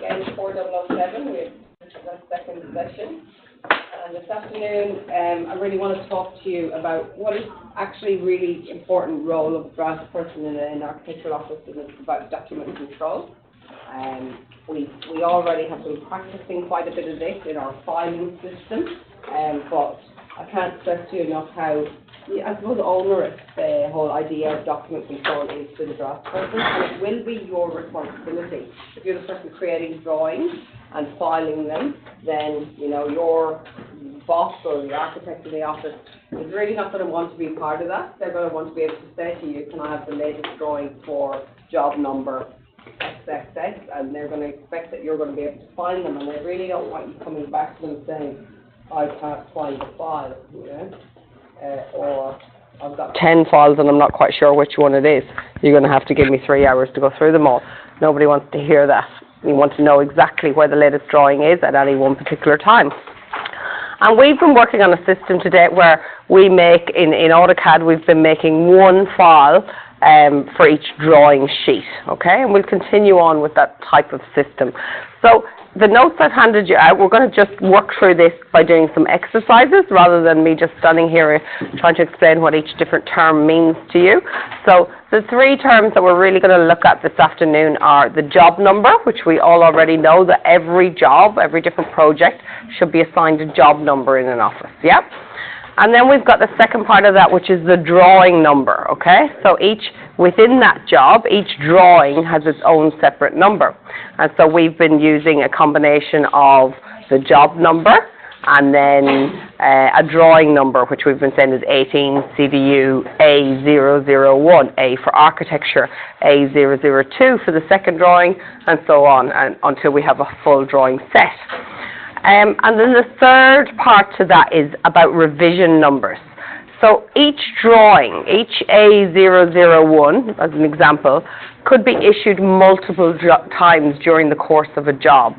again 4007. We're our second session. And this afternoon, I really want to talk to you about what is actually really important role of a draft person in an architectural office, and it's about document control. We already have been practicing quite a bit of this in our filing system, but I can't stress to you enough how, I suppose, onerous the whole idea of document control is to the draft person, and it will be your responsibility. If you're the person creating drawings and filing them, then, you know, your boss or the architect in the office is really not going to want to be part of that. They're going to want to be able to say to you, can I have the latest drawing for job number XXX, and they're going to expect that you're going to be able to find them, and they really don't want you coming back to them saying, I can't find the file, you know, or I've got 10 files and I'm not quite sure which one it is. You're going to have to give me 3 hours to go through them all. Nobody wants to hear that. You want to know exactly where the latest drawing is at any one particular time. And we've been working on a system today where we make, in AutoCAD, we've been making one file for each drawing sheet, okay? And we'll continue on with that type of system. So the notes I've handed you out, we're going to just work through this by doing some exercises rather than me just standing here trying to explain what each different term means to you. So the three terms that we're really going to look at this afternoon are the job number, which we all already know that every job, every different project should be assigned a job number in an office, yeah? And then we've got the second part of that, which is the drawing number, okay? So within that job, each drawing has its own separate number. And so we've been using a combination of the job number and then a drawing number, which we've been saying is 18 CDU A001, A for architecture, A002 for the second drawing, and so on, and until we have a full drawing set. And then the third part to that is about revision numbers. So each drawing, each A001, as an example, could be issued multiple times during the course of a job.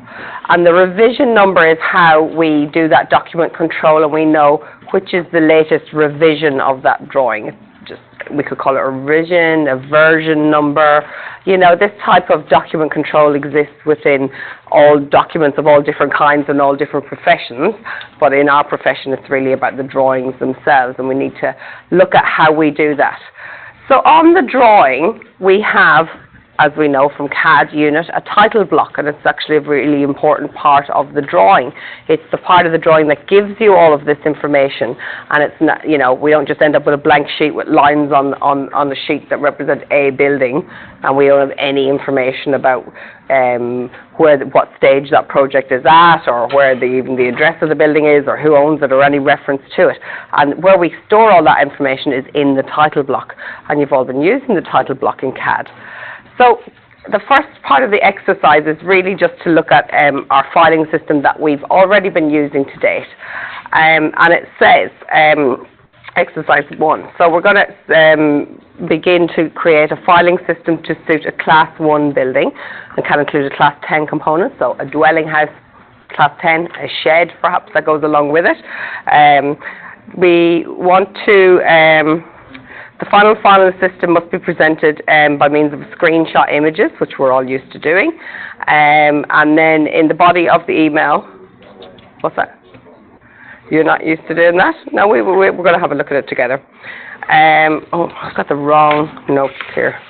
And the revision number is how we do that document control, and we know which is the latest revision of that drawing. We could call it a revision, a version number. You know, this type of document control exists within all documents of all different kinds and all different professions, but in our profession it's really about the drawings themselves, and we need to look at how we do that. So on the drawing we have, as we know from CAD unit, a title block, and it's actually a really important part of the drawing. It's the part of the drawing that gives you all of this information, and it's not, you know, we don't just end up with a blank sheet with lines on the sheet that represent a building, and we don't have any information about what stage that project is at, or where even the address of the building is, or who owns it, or any reference to it. And where we store all that information is in the title block, and you've all been using the title block in CAD. So the first part of the exercise is really just to look at our filing system that we've already been using to date. And it says, exercise 1. So we're going to begin to create a filing system to suit a Class 1 building, and can include a Class 10 component, so a dwelling house, Class 10, a shed perhaps that goes along with it. We want to... the final filing system must be presented by means of screenshot images, which we're all used to doing. And then in the body of the email, what's that? You're not used to doing that? No, we're going to have a look at it together. Oh, I've got the wrong notes here.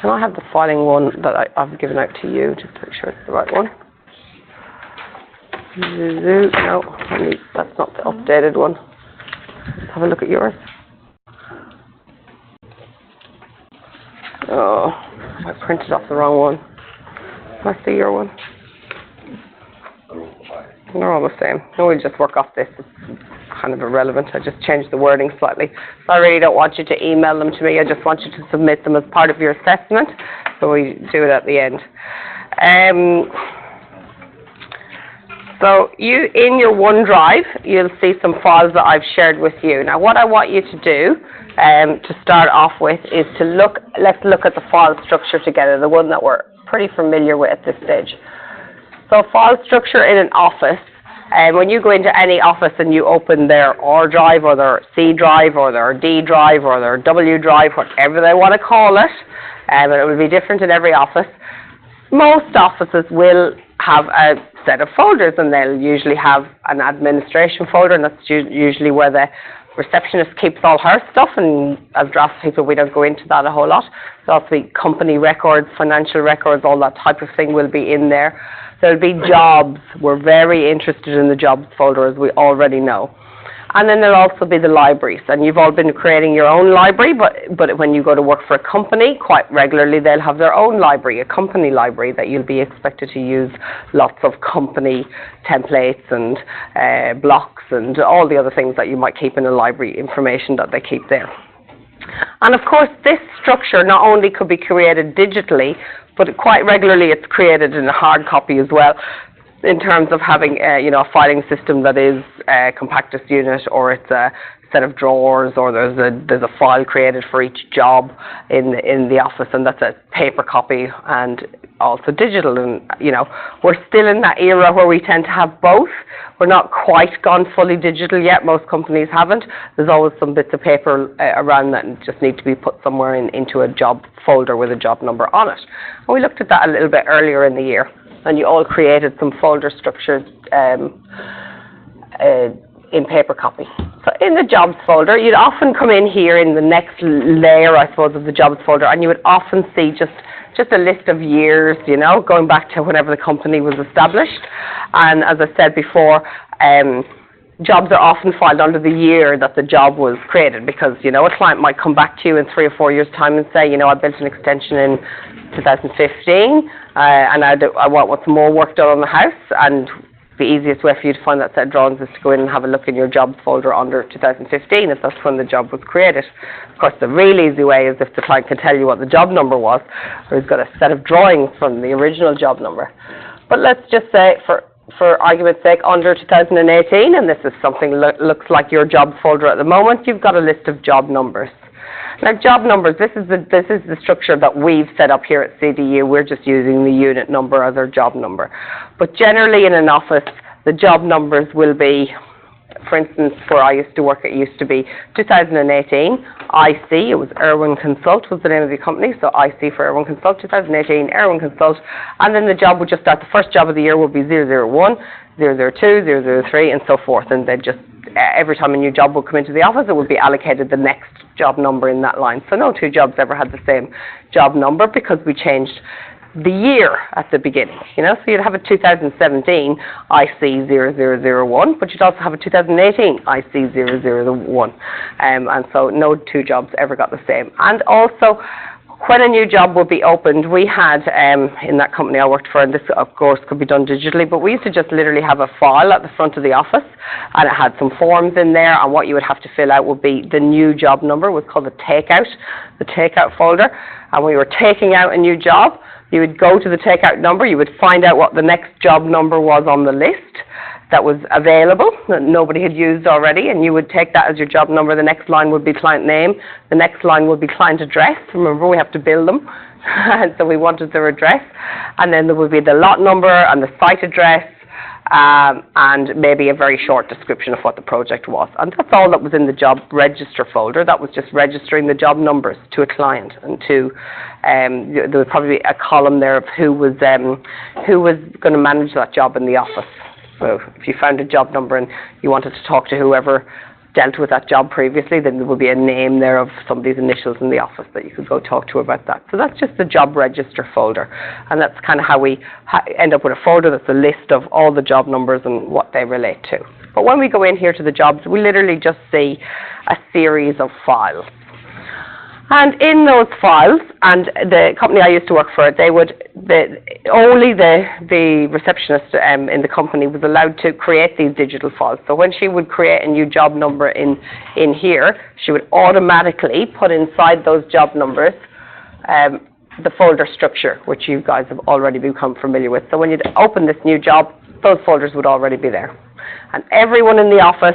Can I have the filing one that I've given out to you, just to make sure it's the right one? No, that's not the updated one. Let's have a look at yours. Oh, I printed off the wrong one. Can I see your one? They're all the same. No, we'll just work off this. It's kind of irrelevant. I just changed the wording slightly. So I really don't want you to email them to me. I just want you to submit them as part of your assessment. So we do it at the end. So in your OneDrive, you'll see some files that I've shared with you. Now, what I want you to do to start off with is let's look at the file structure together, the one that we're pretty familiar with at this stage. So file structure in an office When you go into any office and you open their R drive or their C drive or their D drive or their W drive, whatever they want to call it, and it will be different in every office, most offices will have a set of folders, and they'll usually have an administration folder, and that's usually where the receptionist keeps all her stuff, and as draft people we don't go into that a whole lot. So also the company records, financial records, all that type of thing will be in there. There'll be jobs. We're very interested in the jobs folder, as we already know. And then there'll also be the libraries, and you've all been creating your own library, but when you go to work for a company, quite regularly they'll have their own library, a company library that you'll be expected to use lots of company templates and blocks and all the other things that you might keep in a library, information that they keep there. And of course, this structure not only could be created digitally, but quite regularly it's created in a hard copy as well, in terms of having a filing system that is a compactus unit, or it's a set of drawers, or there's a file created for each job in the office, and that's a paper copy and also digital. And we're still in that era where we tend to have both. We're not quite gone fully digital yet. Most companies haven't. There's always some bits of paper around that just need to be put somewhere into a job folder with a job number on it. And we looked at that a little bit earlier in the year, and you all created some folder structures in paper copy. So in the jobs folder, you'd often come in here in the next layer, I suppose, of the jobs folder, and you would often see just a list of years, going back to whenever the company was established. And as I said before, jobs are often filed under the year that the job was created, because, a client might come back to you in 3 or 4 years' time and say, I built an extension in 2015, and I want some more work done on the house, and the easiest way for you to find that set of drawings is to go in and have a look in your jobs folder under 2015, if that's when the job was created. Of course, the real easy way is if the client can tell you what the job number was, or he's got a set of drawings from the original job number. But let's just say, for argument's sake, under 2018, and this is something looks like your jobs folder at the moment, you've got a list of job numbers. Now, job numbers, this is the structure that we've set up here at CDU. We're just using the unit number as our job number. But generally in an office, the job numbers will be, for instance, where I used to work, it used to be 2018, IC, it was Irwin Consult was the name of the company, so IC for Irwin Consult, 2018, Irwin Consult, and then the job would just start, the first job of the year would be 001, 002, 003, and so forth, and they just, every time a new job would come into the office, it would be allocated the next job number in that line. So no two jobs ever had the same job number, because we changed the year at the beginning, So you'd have a 2017 IC0001, but you'd also have a 2018 IC001, and so no two jobs ever got the same. And also, when a new job would be opened, we had, in that company I worked for, and this of course could be done digitally, but we used to just literally have a file at the front of the office, and it had some forms in there, and what you would have to fill out would be the new job number, was called the takeout folder. And when we were taking out a new job, you would go to the takeout number, you would find out what the next job number was on the list that was available, that nobody had used already, and you would take that as your job number. The next line would be client name, the next line would be client address. Remember, we have to bill them, and so we wanted their address. And then there would be the lot number and the site address, and maybe a very short description of what the project was. And that's all that was in the job register folder. That was just registering the job numbers to a client, and to there would probably be a column there of who was going to manage that job in the office. So if you found a job number and you wanted to talk to whoever dealt with that job previously, then there would be a name there of somebody's initials in the office that you could go talk to about that. So that's just the job register folder, and that's kind of how we end up with a folder that's a list of all the job numbers and what they relate to. But when we go in here to the jobs, we literally just see a series of files. And in those files, and the company I used to work for, only the receptionist in the company was allowed to create these digital files. So when she would create a new job number in here, she would automatically put inside those job numbers the folder structure, which you guys have already become familiar with. So when you'd open this new job, those folders would already be there. And everyone in the office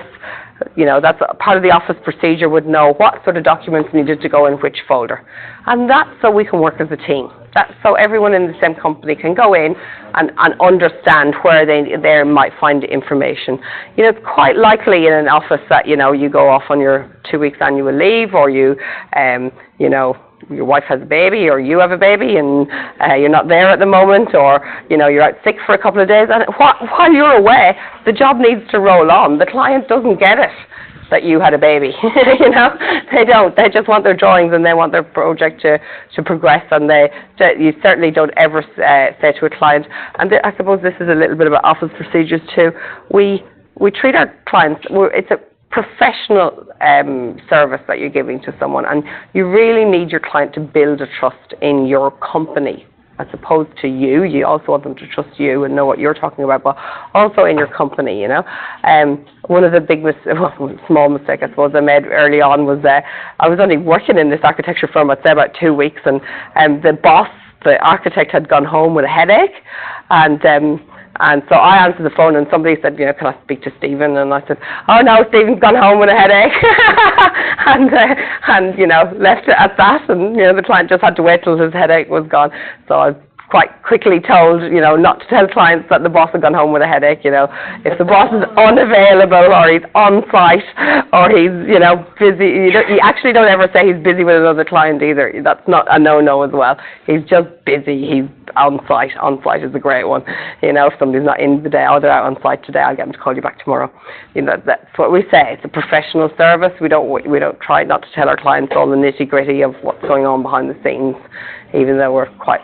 You know, that's a part of the office procedure would know what sort of documents needed to go in which folder. And that's so we can work as a team. That's so everyone in the same company can go in and understand where they might find information. You know, it's quite likely in an office that, you know, you go off on your 2 weeks annual leave, or you know, your wife has a baby, or you have a baby and you're not there at the moment, or, you know, you're out sick for a couple of days, and while you're away, the job needs to roll on. The client doesn't get it that you had a baby, you know, they don't. They just want their drawings and they want their project to progress, and you certainly don't ever say to a client, and I suppose this is a little bit about office procedures too, we treat our clients, it's a professional service that you're giving to someone, and you really need your client to build a trust in your company as opposed to you. You also want them to trust you and know what you're talking about, but also in your company, you know. One of the small mistake I suppose I made early on was I was only working in this architecture firm, I'd say about 2 weeks, and the boss, the architect, had gone home with a headache, and so I answered the phone and somebody said, you know, can I speak to Stephen? And I said, oh no, Stephen's gone home with a headache. and, you know, left it at that. And, you know, the client just had to wait till his headache was gone. So I was quite quickly told, you know, not to tell clients that the boss had gone home with a headache, you know. If the boss is unavailable, or he's on site, or he's, you know, busy, you actually don't ever say he's busy with another client either. That's not a no-no as well. He's just busy. He's on site. On site is a great one. You know, if somebody's not in the day, oh, they're out on site today, I'll get them to call you back tomorrow. You know, that's what we say. It's a professional service. We don't try not to tell our clients all the nitty-gritty of what's going on behind the scenes, even though we're quite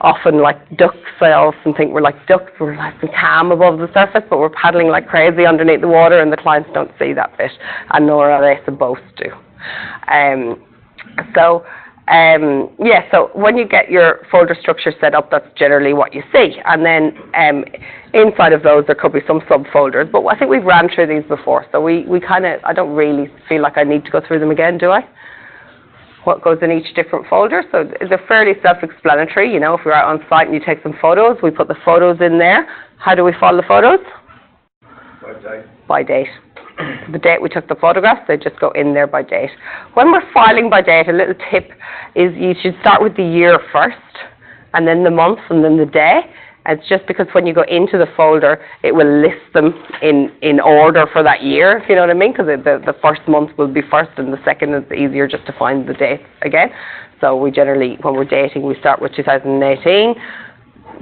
often like ducks. I often think we're like ducks. We're nice and calm above the surface, but we're paddling like crazy underneath the water, and the clients don't see that bit, and nor are they supposed to. So when you get your folder structure set up, that's generally what you see. And then inside of those, there could be some subfolders. But I think we've ran through these before, so we kind of, I don't really feel like I need to go through them again, do I? What goes in each different folder. So they're fairly self-explanatory. You know, if we're out on site and you take some photos, we put the photos in there. How do we file the photos? By date. By date. The date we took the photographs, they just go in there by date. When we're filing by date, a little tip is you should start with the year first, and then the month, and then the day. It's just because when you go into the folder, it will list them in order for that year, if you know what I mean, because the first month will be first, and the second is easier just to find the dates again. So we generally, when we're dating, we start with 2018,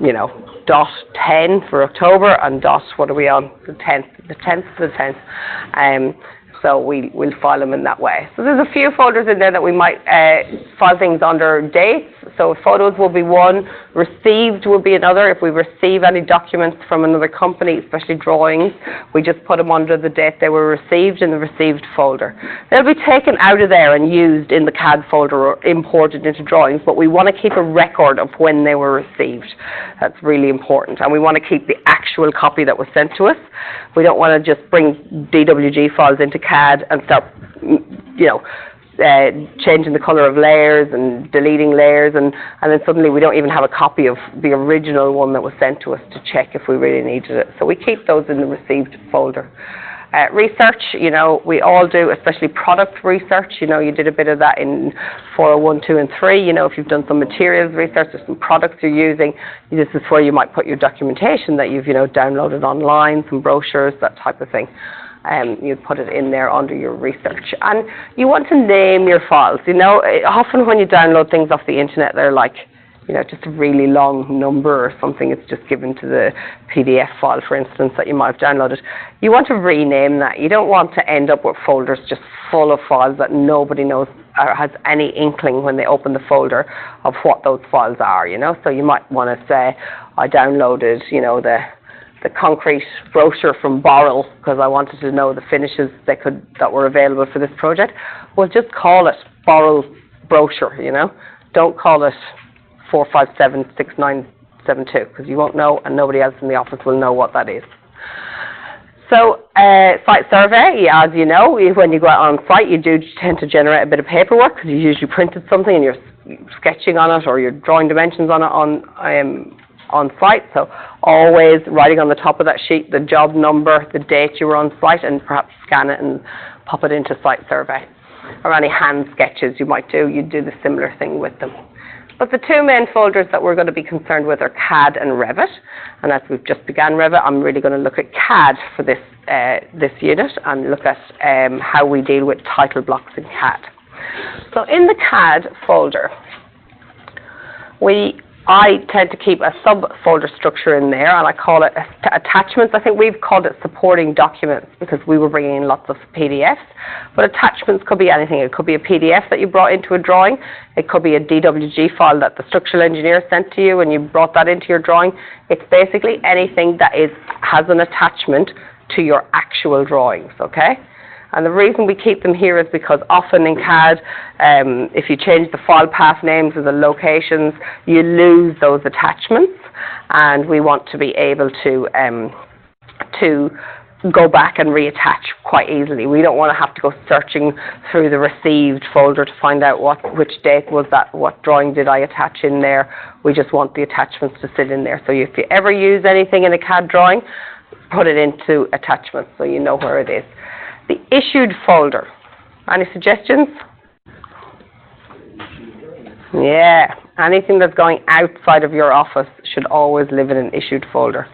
you know, .10 for October, and what are we on? The 10th. So we'll file them in that way. So there's a few folders in there that we might file things under dates. So photos will be one, received will be another. If we receive any documents from another company, especially drawings, we just put them under the date they were received in the received folder. They'll be taken out of there and used in the CAD folder or imported into drawings, but we want to keep a record of when they were received. That's really important. And we want to keep the actual copy that was sent to us. We don't want to just bring DWG files into CAD and start, you know, changing the colour of layers and deleting layers, and then suddenly we don't even have a copy of the original one that was sent to us to check if we really needed it. So we keep those in the received folder. Research, you know, we all do, especially product research. You know, you did a bit of that in 401, 2 and 3. You know, if you've done some materials research or some products you're using, this is where you might put your documentation that you've, you know, downloaded online, some brochures, that type of thing. You'd put it in there under your research. And you want to name your files. You know, often when you download things off the internet, they're like, you know, just a really long number or something. It's just given to the PDF file, for instance, that you might have downloaded. You want to rename that. You don't want to end up with folders just full of files that nobody knows or has any inkling when they open the folder of what those files are, you know. So you might want to say, I downloaded, you know, the concrete brochure from Boral because I wanted to know the finishes that were available for this project. Well, just call it Boral brochure, you know. Don't call it 4576972 because you won't know, and nobody else in the office will know what that is. So site survey, as you know, when you go out on site, you do tend to generate a bit of paperwork because you usually printed something and you're sketching on it or you're drawing dimensions on it on site. So always writing on the top of that sheet the job number, the date you were on site, and perhaps scan it and pop it into Site Survey. Or any hand sketches you might do, you'd do the similar thing with them. But the two main folders that we're going to be concerned with are CAD and Revit. And as we've just began Revit, I'm really going to look at CAD for this, this unit and look at how we deal with title blocks in CAD. So in the CAD folder, I tend to keep a subfolder structure in there, and I call it attachments. I think we've called it supporting documents because we were bringing in lots of PDFs. But attachments could be anything. It could be a PDF that you brought into a drawing. It could be a DWG file that the structural engineer sent to you and you brought that into your drawing. It's basically anything that has an attachment to your actual drawings, okay? And the reason we keep them here is because often in CAD, if you change the file path names or the locations, you lose those attachments, and we want to be able to go back and reattach quite easily. We don't want to have to go searching through the received folder to find out which date was that, what drawing did I attach in there. We just want the attachments to sit in there. So if you ever use anything in a CAD drawing, put it into attachments so you know where it is. The issued folder. Any suggestions? Yeah, anything that's going outside of your office should always live in an issued folder.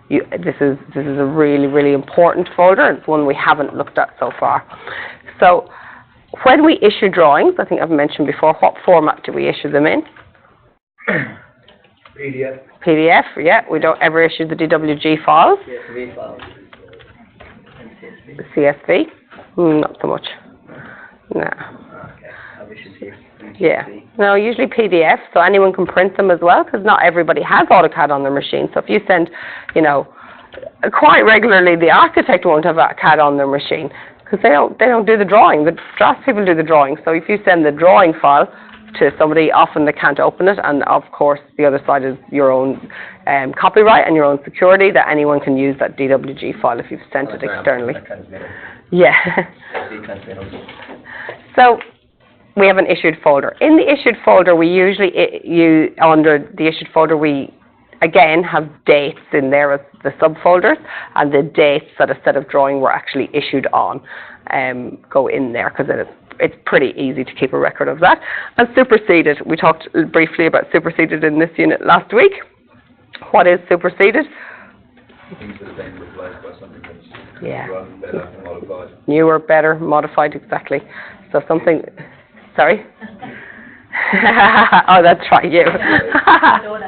This is a really, really important folder. It's one we haven't looked at so far. So when we issue drawings, I think I've mentioned before, what format do we issue them in? PDF. PDF, yeah. We don't ever issue the DWG files. CSV files. CSV? Not so much. No. Okay. I'll issue CSV. Yeah. No, usually PDF, so anyone can print them as well, because not everybody has AutoCAD on their machine. So if you send, you know, quite regularly the architect won't have CAD on their machine, because they don't do the drawing. The drafts people do the drawing. So if you send the drawing file to somebody, often they can't open it, and of course the other side is your own copyright and your own security, that anyone can use that DWG file if you've sent it externally. Yeah. So we have an issued folder. In the issued folder, we usually under the issued folder we again have dates in there as the subfolders, and the dates that a set of drawing were actually issued on go in there, because it's pretty easy to keep a record of that. And superseded, we talked briefly about superseded in this unit last week. What is superseded? Things that have been replaced by something that's better, modified. Newer, better, modified, exactly. So something, sorry? Oh, that's right, you.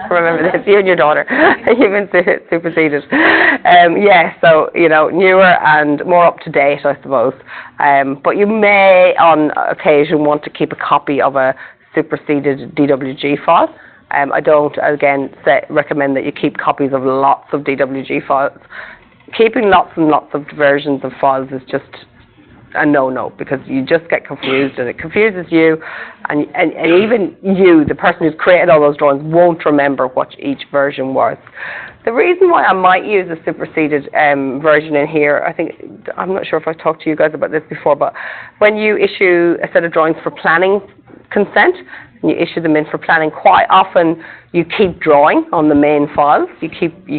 Remember this, you and your daughter. You've been superseded. Yeah, so, you know, newer and more up to date, I suppose. But you may, on occasion, want to keep a copy of a superseded DWG file. I don't, again, recommend that you keep copies of lots of DWG files. Keeping lots and lots of versions of files is just a no-no, because you just get confused, and it confuses you, and even you, the person who's created all those drawings, won't remember what each version was. The reason why I might use a superseded version in here, I'm not sure if I've talked to you guys about this before, but when you issue a set of drawings for planning consent, and you issue them in for planning, quite often you keep drawing on the main files. You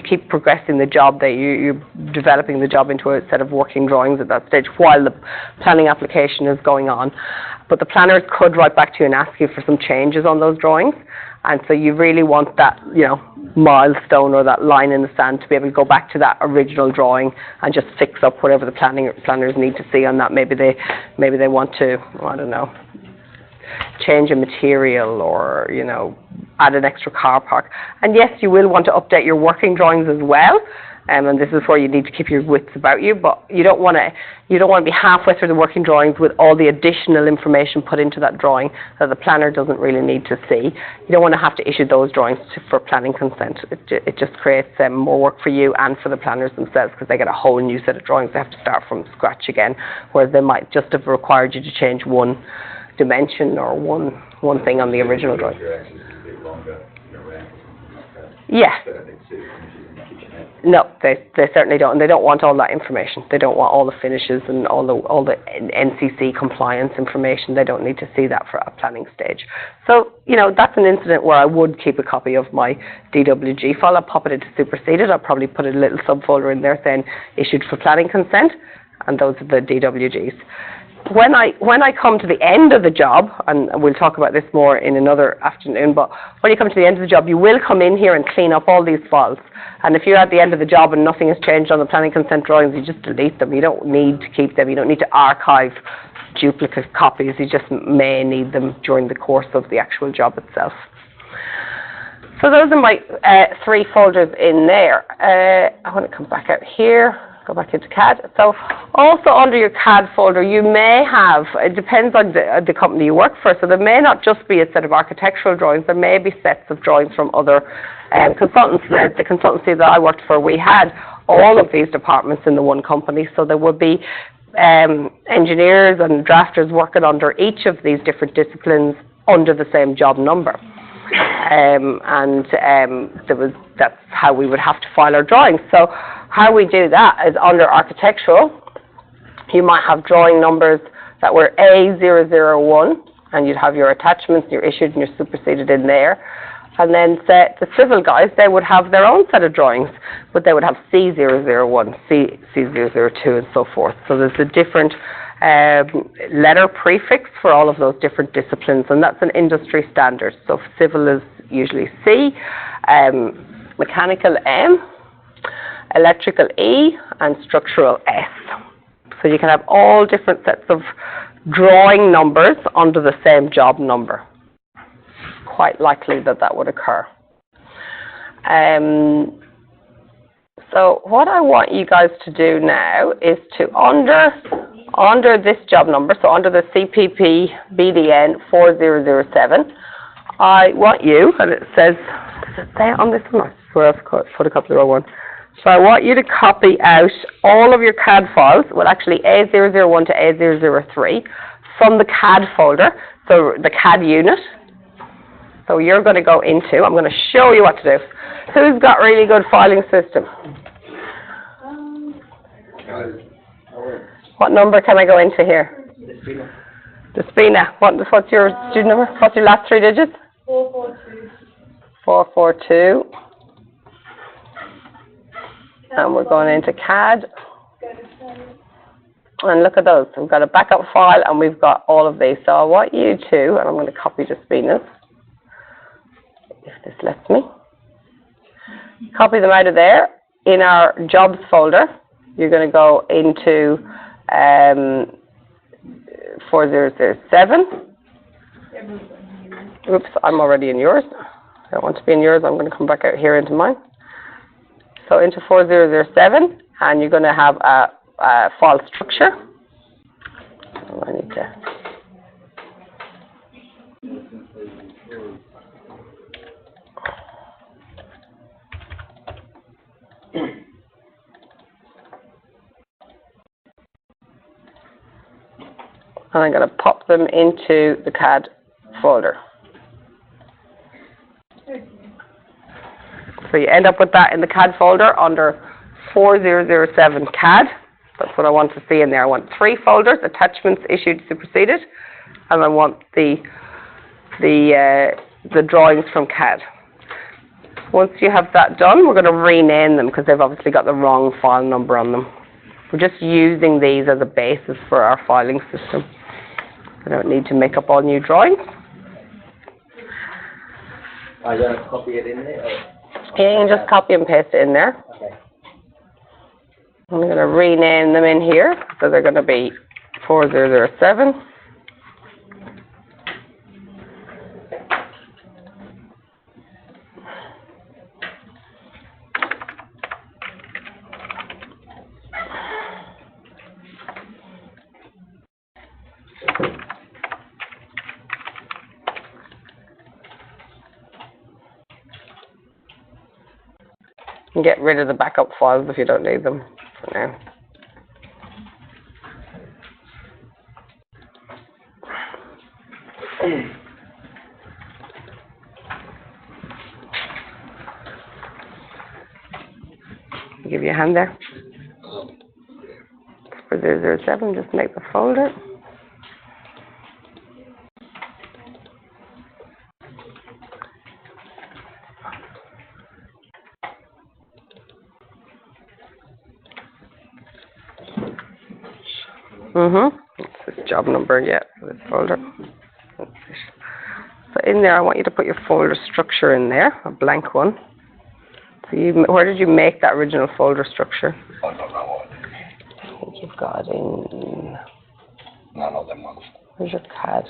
keep progressing the job, that you're developing the job into a set of working drawings at that stage while the planning application is going on. But the planners could write back to you and ask you for some changes on those drawings. And so you really want that, you know, milestone or that line in the sand to be able to go back to that original drawing and just fix up whatever the planners need to see on that. Maybe they want to, I don't know, change a material, or, you know, add an extra car park. And yes, you will want to update your working drawings as well, and this is where you need to keep your wits about you, but you don't want to be halfway through the working drawings with all the additional information put into that drawing that the planner doesn't really need to see. You don't want to have to issue those drawings for planning consent. It just creates more work for you and for the planners themselves, because they get a whole new set of drawings. They have to start from scratch again, whereas they might just have required you to change one dimension or one thing on the original drawing. Yeah. No, they certainly don't, and they don't want all that information. They don't want all the finishes and all the NCC compliance information. They don't need to see that for a planning stage. So, you know, that's an incident where I would keep a copy of my DWG file. I'll pop it into superseded. I'll probably put a little subfolder in there saying issued for planning consent, and those are the DWGs. When I come to the end of the job, and we'll talk about this more in another afternoon, but when you come to the end of the job, you will come in here and clean up all these files. And if you're at the end of the job and nothing has changed on the planning consent drawings, you just delete them. You don't need to keep them. You don't need to archive duplicate copies. You just may need them during the course of the actual job itself. So those are my 3 folders in there. I want to come back out here. Go back into CAD. So also under your CAD folder, you may have, it depends on the company you work for, so there may not just be a set of architectural drawings, there may be sets of drawings from other consultants. The consultancy that I worked for, we had all of these departments in the one company, so there would be engineers and drafters working under each of these different disciplines under the same job number. That's how we would have to file our drawings. So how we do that is under architectural, you might have drawing numbers that were A001, and you'd have your attachments, your issued and your superseded in there. And then the civil guys, they would have their own set of drawings, but they would have C001, C002, and so forth. So there's a different letter prefix for all of those different disciplines, and that's an industry standard. So civil is usually C, mechanical M, electrical E, and structural S. So you can have all different sets of drawing numbers under the same job number. Quite likely that would occur. So what I want you guys to do now is to, under this job number, so under the CPP BDN 4007, I want you, and it says, does it say on this one? I swear I've photocopied the wrong one. So I want you to copy out all of your CAD files, well actually A001 to A003, from the CAD folder, so the CAD unit. So you're going to go into, I'm going to show you what to do. Who's got really good filing system? What number can I go into here? Despina. What's your student number? What's your last 3 digits? 442. 442. And we're going into CAD. And look at those. We've got a backup file and we've got all of these. So I want you to, and I'm going to copy Despina's, if this lets me. Copy them out of there. In our jobs folder, you're going to go into 4007. Oops, I'm already in yours. I don't want to be in yours. I'm going to come back out here into mine. So into 4007, and you're going to have a file structure. Oh, I need to. And I'm going to pop them into the CAD folder. So you end up with that in the CAD folder under 4007 CAD. That's what I want to see in there. I want 3 folders, attachments, issued, superseded, and I want the drawings from CAD. Once you have that done, we're going to rename them because they've obviously got the wrong file number on them. We're just using these as a basis for our filing system. I don't need to make up all new drawings. Are you going to copy it in there? Or? Yeah, you can just copy and paste it in there. Okay. I'm going to rename them in here, so they're going to be 4007. And get rid of the backup files if you don't need them for now. give you a hand there. For 007, just make the folder. It's this job number, yeah, for this folder. That's it. So in there, I want you to put your folder structure in there, a blank one. So where did you make that original folder structure? I don't know what. I think you've got it in... None of them ones. Where's your CAD?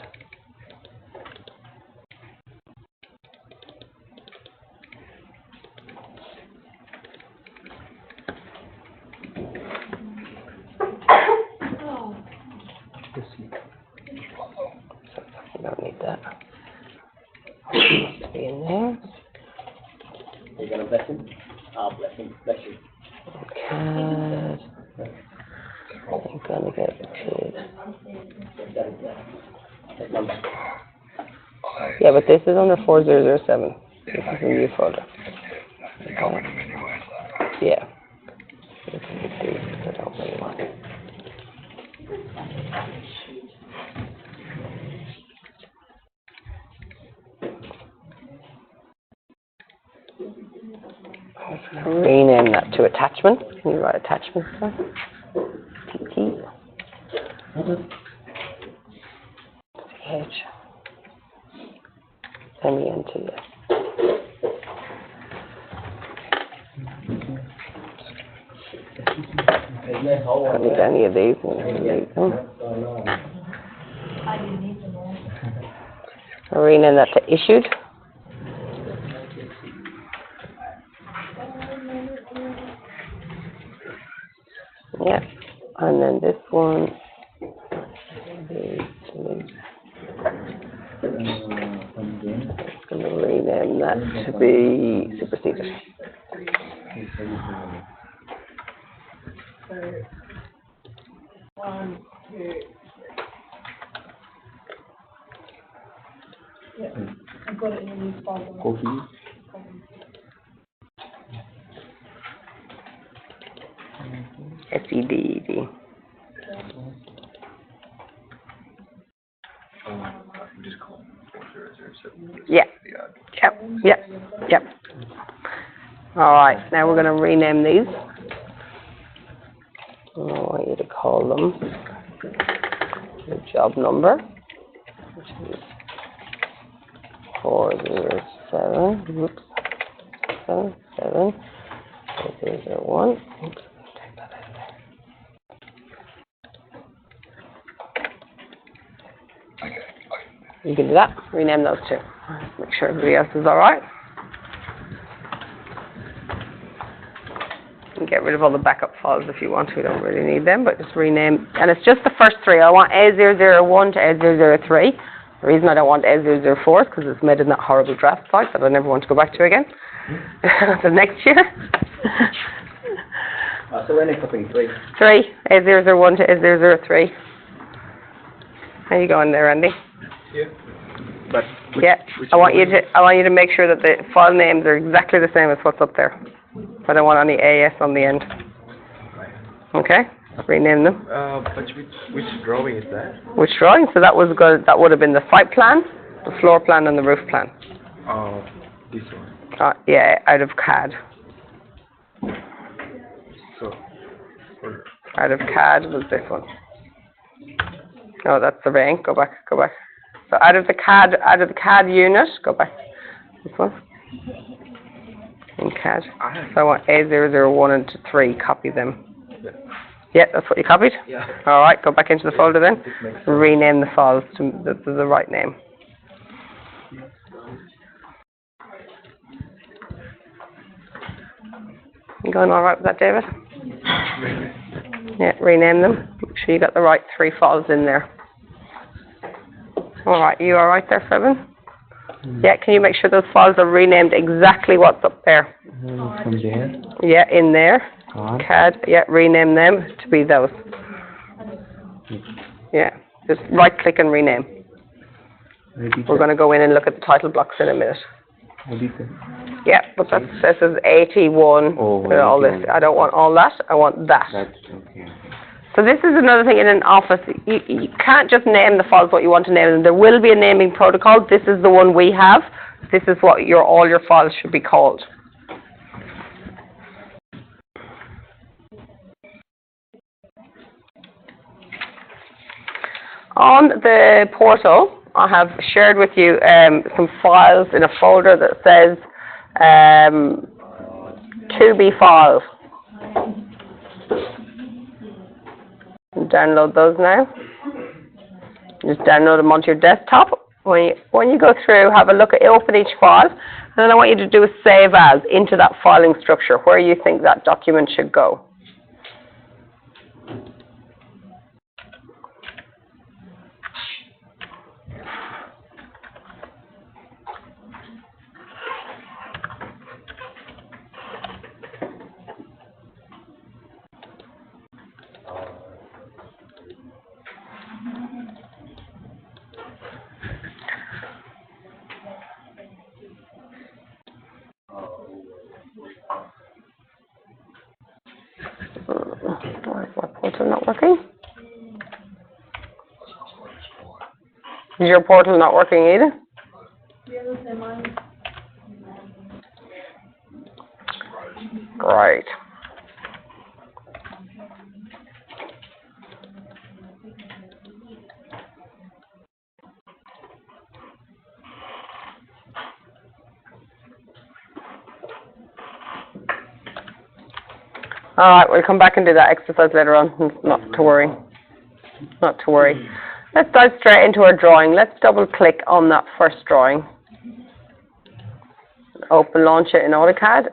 You don't need that. It needs to be in there. You're going to bless him? I'll bless him. Bless you. CAD. I'm gonna get the kid. Yeah, but this is under 4007. This is a new folder. You got rid of them anyway. Yeah. This is these, I don't really want it. Rename that to attachment. Can you write attachment stuff? TT. CH. MENT. Don't need any of these. Rename that to issued. Yeah, and then this one, I'm going to rename that to be superseded. SEDED. Just call them 4007. Yeah. Yep. All right, now we're going to rename these. I want you to call them the job number, which is 407. Oops. 77. 001. Oops. You can do that. Rename those two. Make sure everybody else is all right. You can get rid of all the backup files if you want to. We don't really need them, but just rename. And it's just the first three. I want A001 to A003. The reason I don't want A004 is because it's made in that horrible draft site that I never want to go back to again. The next year. So we're only copying three. Three. A001 to A003. How you going there, Andy? Yeah. But I want you to make sure that the file names are exactly the same as what's up there. I don't want any AS on the end. Okay? Rename them. But which drawing is that? Which drawing? So that was good. That would have been the site plan, the floor plan, and the roof plan. Oh, this one. Yeah, out of CAD. So. Out of CAD was this one. Oh, that's surveying. Go back. So out of the CAD unit, go back. This one. In CAD. So I want A001 and 3, copy them. Yeah, that's what you copied? Yeah. All right, go back into the folder then. Rename the files to the right name. You going all right with that, David? Yeah, rename them. Make sure you got the right 3 files in there. All right, you all right there, Fabian? Yeah, can you make sure those files are renamed exactly what's up there? From there? Yeah, in there. CAD, yeah, rename them to be those. Yeah, just right click and rename. We're going to go in and look at the title blocks in a minute. Yeah, but this is 81. All this. I don't want all that. I want that. That's okay. So this is another thing in an office. You can't just name the files what you want to name them. There will be a naming protocol. This is the one we have. This is what all your files should be called. On the portal, I have shared with you some files in a folder that says to be files. Download those now. Just download them onto your desktop. When you go through, have a look at open each file, and then I want you to do a save as into that filing structure where you think that document should go. Why is my portal not working? Is your portal not working either? Right. All right, we'll come back and do that exercise later on. Not to worry. Not to worry. Let's dive straight into our drawing. Let's double click on that first drawing. Open, launch it in AutoCAD.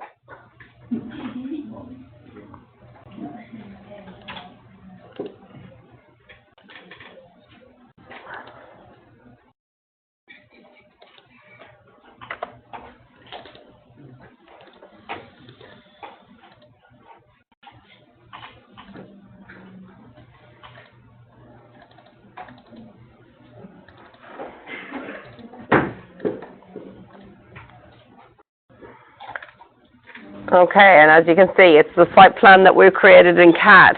Okay, and as you can see, it's the site plan that we've created in CAD.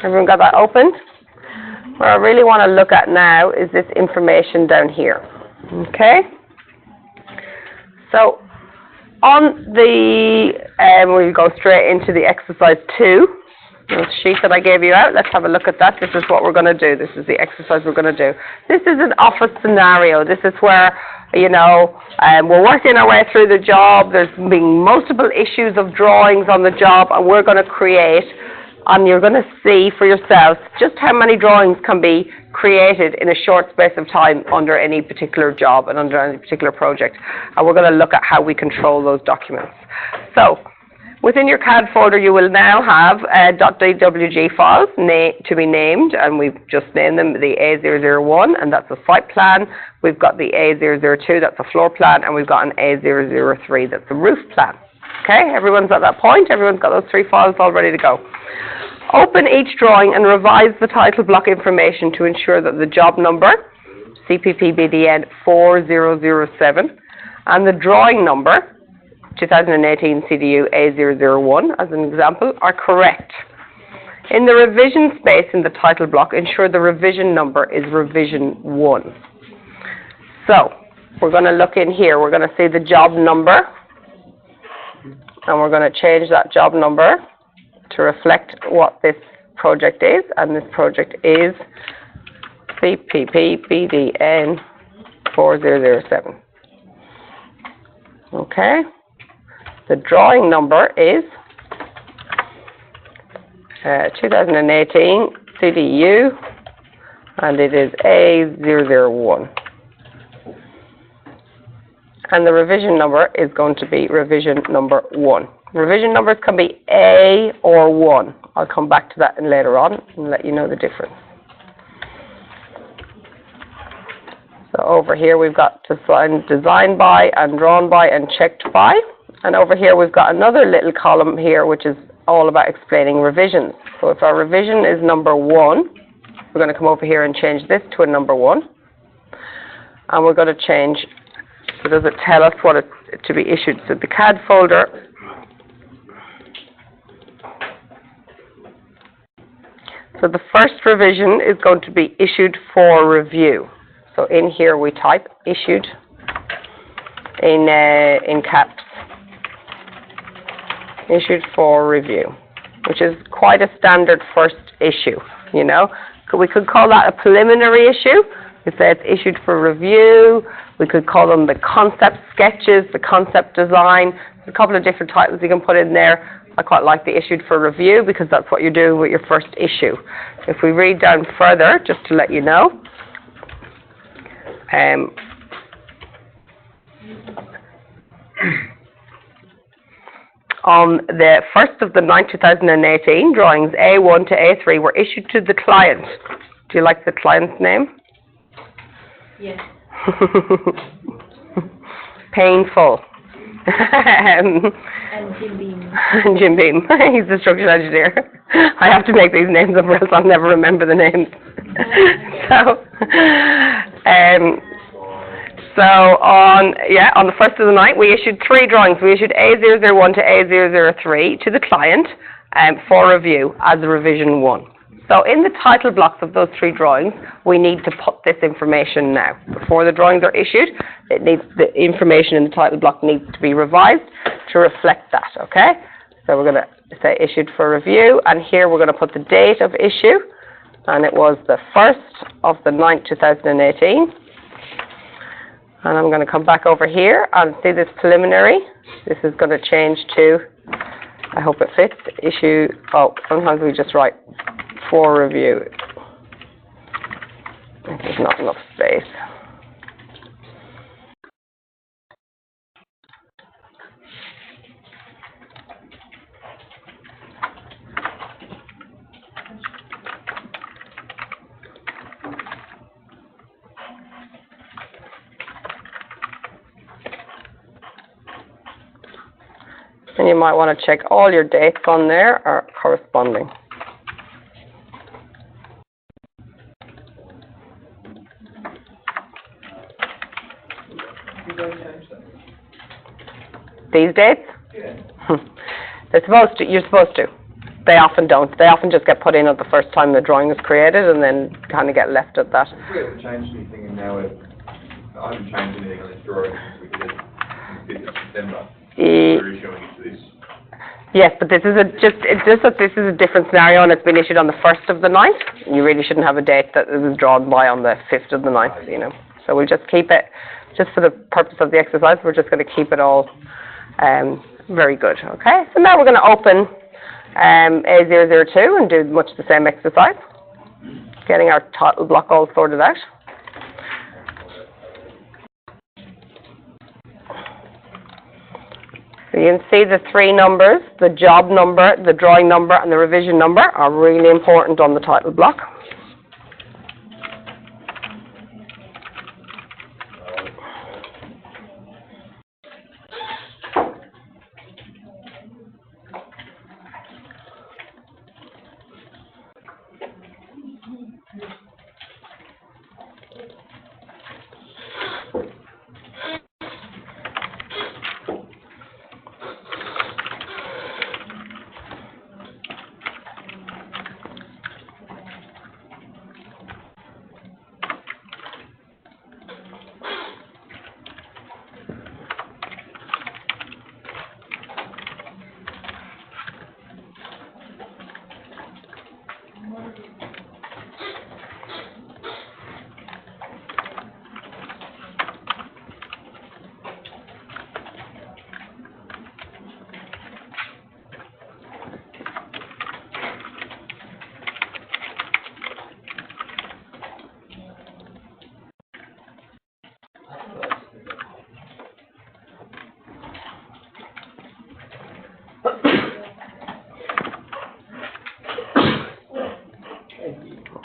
Everyone got that opened? What I really want to look at now is this information down here. Okay? So, on the, we'll go straight into the exercise 2. The sheet that I gave you out, let's have a look at that. This is what we're going to do. This is the exercise we're going to do. This is an office scenario. This is where, we're working our way through the job. There's been multiple issues of drawings on the job, and we're going to create, and you're going to see for yourself just how many drawings can be created in a short space of time under any particular job and under any particular project. And we're going to look at how we control those documents. So, within your CAD folder, you will now have .dwg files to be named, and we've just named them the A001, and that's a site plan. We've got the A002, that's a floor plan, and we've got an A003, that's a roof plan. Okay, everyone's at that point. Everyone's got those 3 files all ready to go. Open each drawing and revise the title block information to ensure that the job number, CPP-BDN 4007, and the drawing number, 2018 CDU A001, as an example, are correct. In the revision space in the title block, ensure the revision number is revision 1. So, we're going to look in here. We're going to see the job number, and we're going to change that job number to reflect what this project is, and this project is CPP-BDN 4007. Okay. The drawing number is 2018 CDU, and it is A001. And the revision number is going to be revision number 1. Revision numbers can be A or 1. I'll come back to that later on and let you know the difference. So over here we've got designed by and drawn by and checked by. And over here we've got another little column here which is all about explaining revisions. So if our revision is number 1, we're going to come over here and change this to a number 1. And we're going to change, so does it tell us what to be issued. So the CAD folder, so the first revision is going to be issued for review. So in here we type issued in caps. Issued for review, which is quite a standard first issue, you know. We could call that a preliminary issue. We say it's issued for review. We could call them the concept sketches, the concept design. There's a couple of different titles you can put in there. I quite like the issued for review because that's what you're doing with your first issue. If we read down further, just to let you know, on the 1st of the 9th, 2018, drawings A1 to A3 were issued to the client. Do you like the client's name? Yes. Painful. And Jim Beam. Jim Beam. He's the structural engineer. I have to make these names up or else I'll never remember the names. So on the 1st of the night, we issued 3 drawings. We issued A001 to A003 to the client for review as a revision 1. So in the title blocks of those 3 drawings, we need to put this information now. Before the drawings are issued, the information in the title block needs to be revised to reflect that, okay? So we're going to say issued for review, and here we're going to put the date of issue, and it was the 1st of the 9th, 2018. And I'm going to come back over here and see this preliminary. This is going to change to, I hope it fits, issue, sometimes we just write for review. There's not enough space. And you might want to check all your dates on there are corresponding. These dates? Yeah. You're supposed to. They often don't. They often just get put in at the first time the drawing is created and then kind of get left at that. If we haven't changed anything in now, I haven't changed anything on this drawing since we did it on the 5th of September. We're issuing it to this. Yes, but it's just that this is a different scenario and it's been issued on the 1st of the 9th. You really shouldn't have a date that it was drawn by on the 5th of the 9th, you know. So we'll just keep it, just for the purpose of the exercise, we're just going to keep it all very good, okay? So now we're going to open A002 and do much the same exercise, getting our title block all sorted out. So you can see the 3 numbers, the job number, the drawing number, and the revision number are really important on the title block.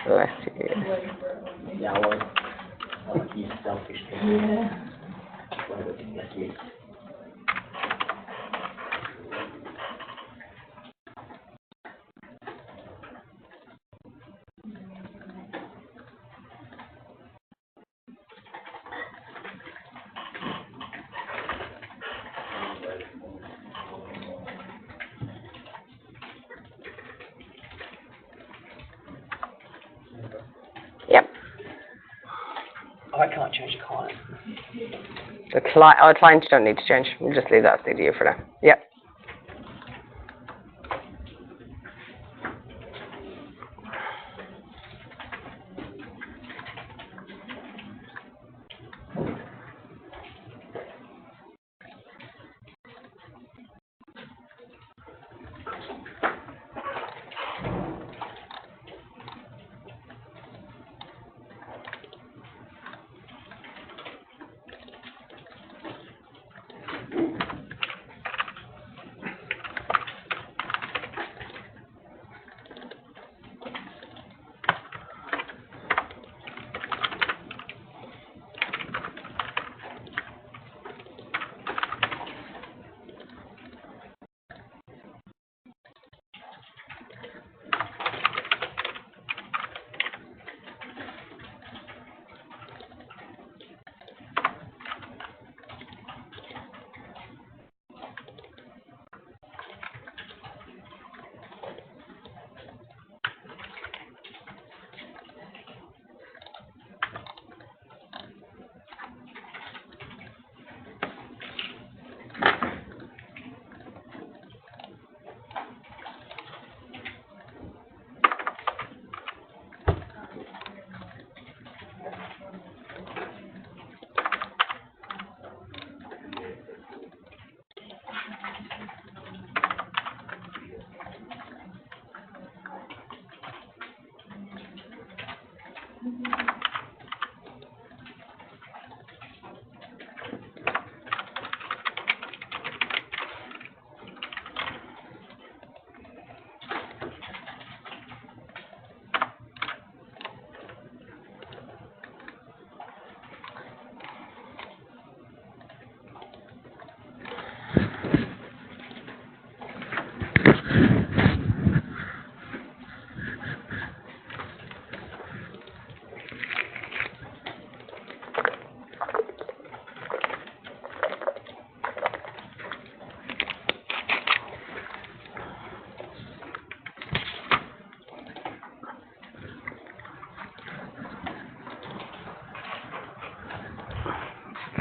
Bless you. Yeah, I want to use selfish things. Yeah. Bless me. I can't change the client. Our clients don't need to change. We'll just leave that to you for now. Yep.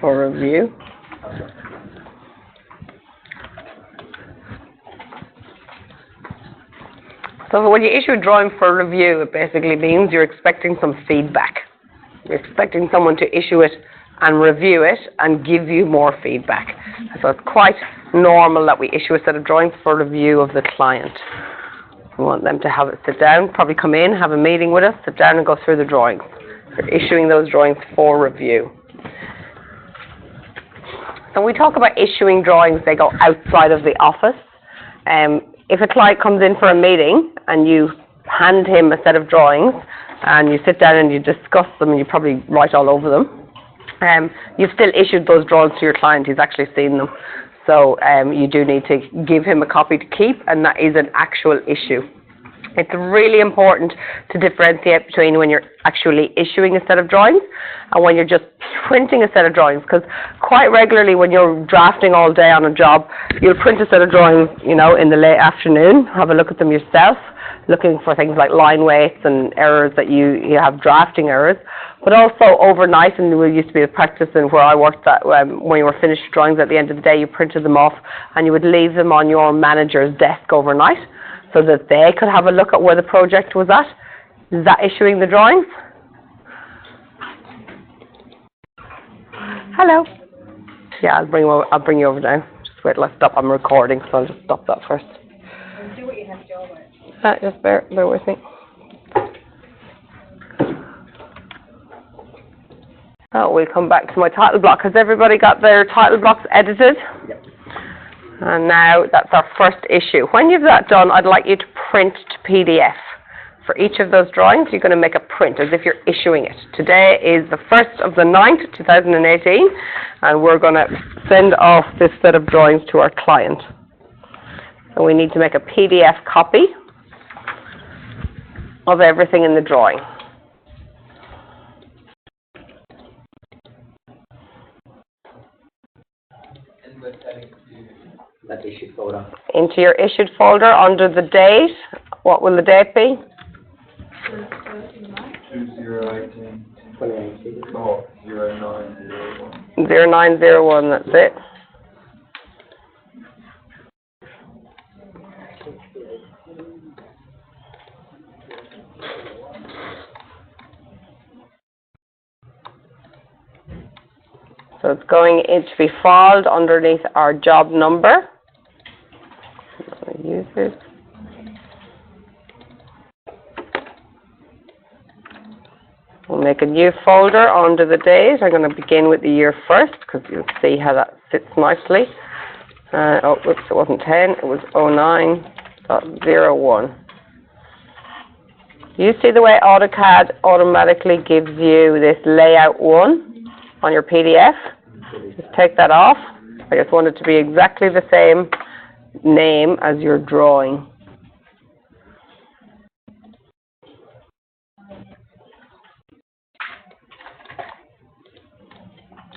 For review. So when you issue a drawing for review, it basically means you're expecting some feedback. You're expecting someone to issue it and review it and give you more feedback. So it's quite normal that we issue a set of drawings for review of the client. We want them to have it sit down, probably come in, have a meeting with us, sit down and go through the drawings. We're issuing those drawings for review. So when we talk about issuing drawings, they go outside of the office. If a client comes in for a meeting and you hand him a set of drawings and you sit down and you discuss them and you probably write all over them, you've still issued those drawings to your client. He's actually seen them. So you do need to give him a copy to keep, and that is an actual issue. It's really important to differentiate between when you're actually issuing a set of drawings and when you're just printing a set of drawings, because quite regularly when you're drafting all day on a job, you'll print a set of drawings, you know, in the late afternoon, have a look at them yourself, looking for things like line weights and errors that you have drafting errors. But also overnight, and there used to be a practice in where I worked that when you were finished drawings at the end of the day, you printed them off and you would leave them on your manager's desk overnight so that they could have a look at where the project was at. Is that issuing the drawings? Hello. Yeah, I'll bring you over now. Just wait, let's stop. I'm recording, so I'll just stop that first. Do what you have to do over. Just bear with me. Oh, we'll come back to my title block. Has everybody got their title blocks edited? Yep. And now that's our first issue. When you've that done, I'd like you to print to PDF. For each of those drawings, you're going to make a print as if you're issuing it. Today is the 1st of the 9th, 2018, and we're going to send off this set of drawings to our client. So we need to make a PDF copy of everything in the drawing. That issued folder. Into your issued folder under the date. What will the date be? 2018. 2018. Oh, 0 0901, that's it. So it's going in to be filed underneath our job number. Users. We'll make a new folder under the date. I'm going to begin with the year first because you'll see how that fits nicely. Oh, whoops, it wasn't 10, it was 09.01. You see the way AutoCAD automatically gives you this layout 1 on your PDF? Just take that off. I just want it to be exactly the same name as your drawing.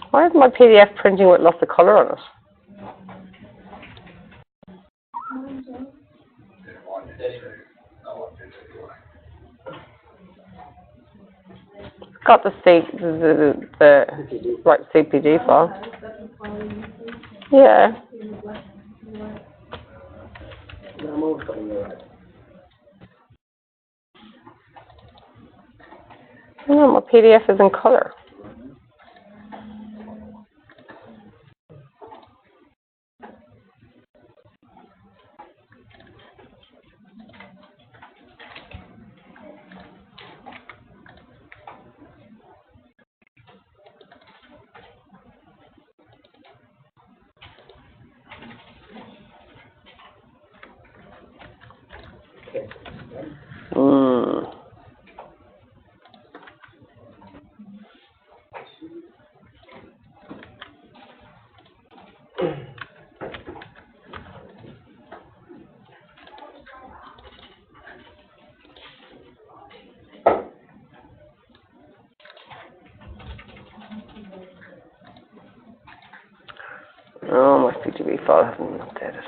Why is my PDF printing with lots of colour on it? It's got the right CPG file. Yeah. No, my PDF is in colour. Oh, my CTV file hasn't been updated.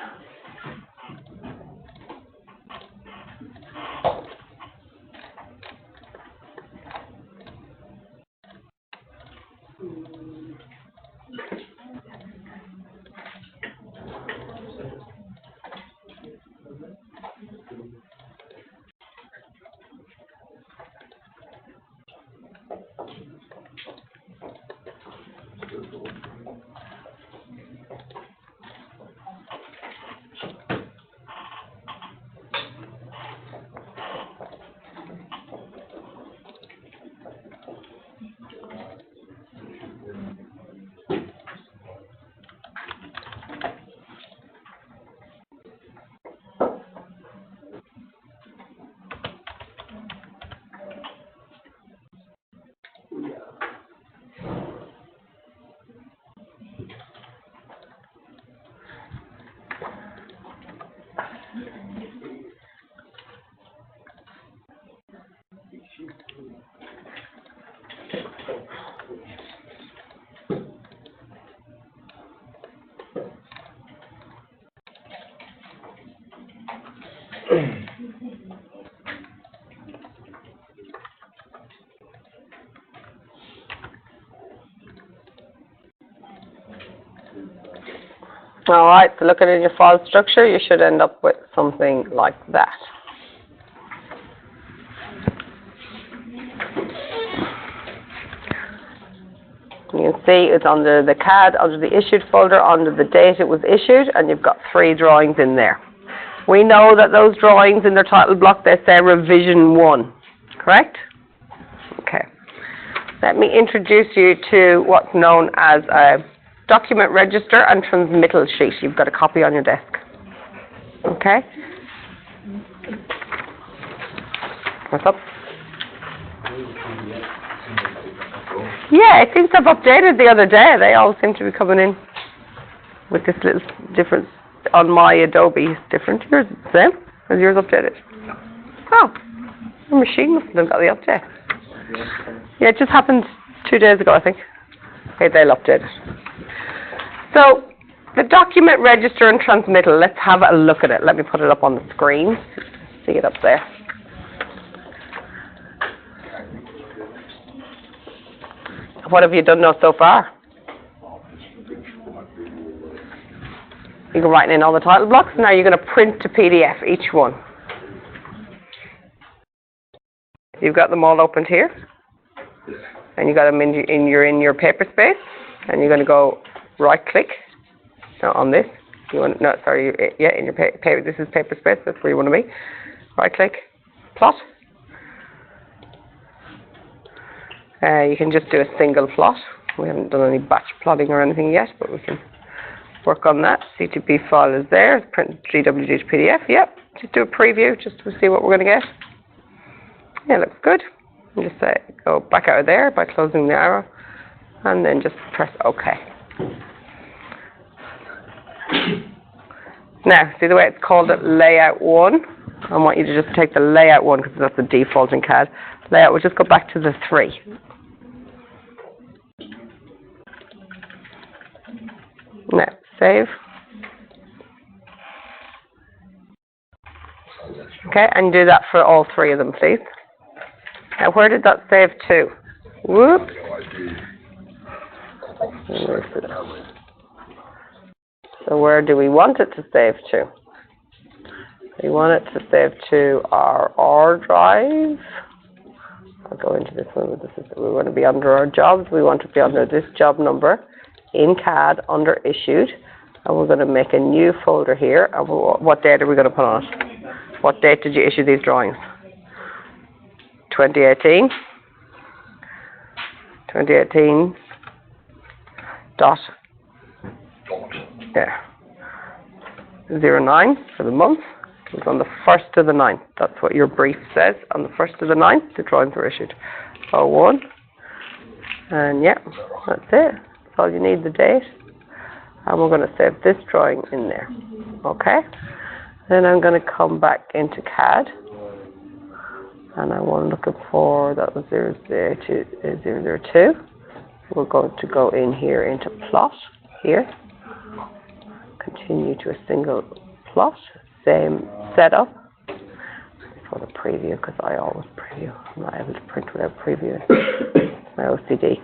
All right, so looking at your file structure, you should end up with something like that. You can see it's under the CAD, under the issued folder, under the date it was issued, and you've got 3 drawings in there. We know that those drawings in their title block, they say revision 1, correct? Okay. Let me introduce you to what's known as a document register and transmittal sheet. You've got a copy on your desk. Okay? What's up? Yeah, I think they've updated the other day. They all seem to be coming in with this little difference on my Adobe. It's different. Yours is the same. Is yours updated? Oh, the machine must have got the update. Yeah, it just happened 2 days ago, I think. Okay, they'll update it. So, the document register and transmittal, let's have a look at it. Let me put it up on the screen. See it up there. What have you done now so far? You can write in all the title blocks. Now you're going to print to PDF, each one. You've got them all opened here. And you got them in your paper space. And you're going to go right click on this. You want, no, sorry, yeah, in your paper, this is paper space, that's where you want to be. Right click, plot. You can just do a single plot. We haven't done any batch plotting or anything yet, but we can work on that. CTP file is there, print GWG to PDF, yep. Just do a preview just to see what we're going to get. Yeah, looks good. And just go back out of there by closing the arrow, and then just press OK. Now, see the way it's called it Layout 1? I want you to just take the Layout 1 because that's the default in CAD. Layout, we'll just go back to the 3. Now, save. Okay, and do that for all 3 of them, please. Now, where did that save to? Whoops. So where do we want it to save to? We want it to save to our R drive. I'll go into this one. We want to be under our jobs. We want to be under this job number in CAD under issued. And we're going to make a new folder here. And what date are we going to put on it? What date did you issue these drawings? 2018. 2018. Dot. Yeah. 09 for the month. It was on the 1st of the 9th. That's what your brief says. On the 1st of the 9th, the drawings were issued. 01. And yeah, that's it. That's all you need, the date. And we're going to save this drawing in there. Okay? Then I'm going to come back into CAD. And I want looking for, that was 002. We're going to go in here into plot here. Continue to a single plot. Same setup. For the preview, because I always preview. I'm not able to print without previewing. My OCD.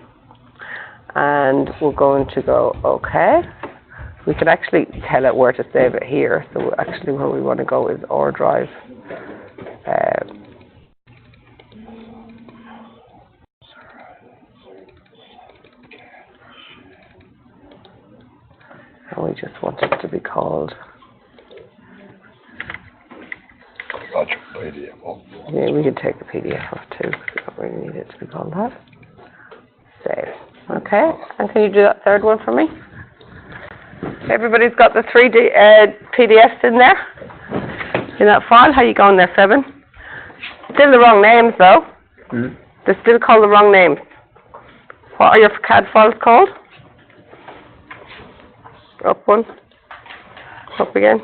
And we're going to go OK. We can actually tell it where to save it here. So actually where we want to go is R drive. And we just want it to be called. Yeah, we can take the PDF off too, because we don't really need it to be called that. Save. Okay, and can you do that third one for me? Everybody's got the 3D PDFs in there? In that file? How you going there, Seven? Still the wrong names though. Mm-hmm. They're still called the wrong names. What are your CAD files called? Up one. Up again.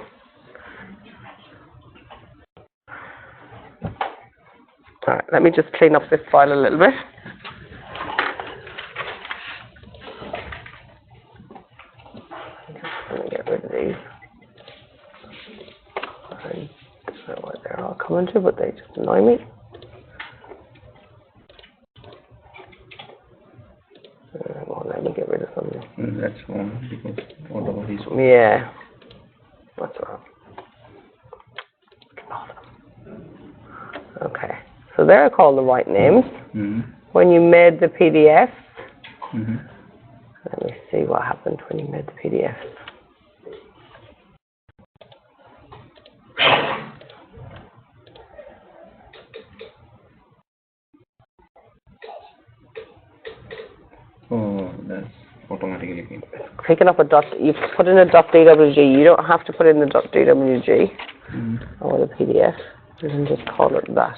Alright, let me just clean up this file a little bit. I'm going to get rid of these. I don't know what they're all coming to, but they just annoy me. Well, let me get rid of something. That's one, because all of these. Yeah. What's wrong? Okay. So they're called the right names. Mm-hmm. When you made the PDF, mm-hmm. Let me see what happened when you made the PDF. Oh, that's automatically. Picking up a dot, you put in a .dwg. You don't have to put in the .dwg mm-hmm. or the PDF. You can just call it that.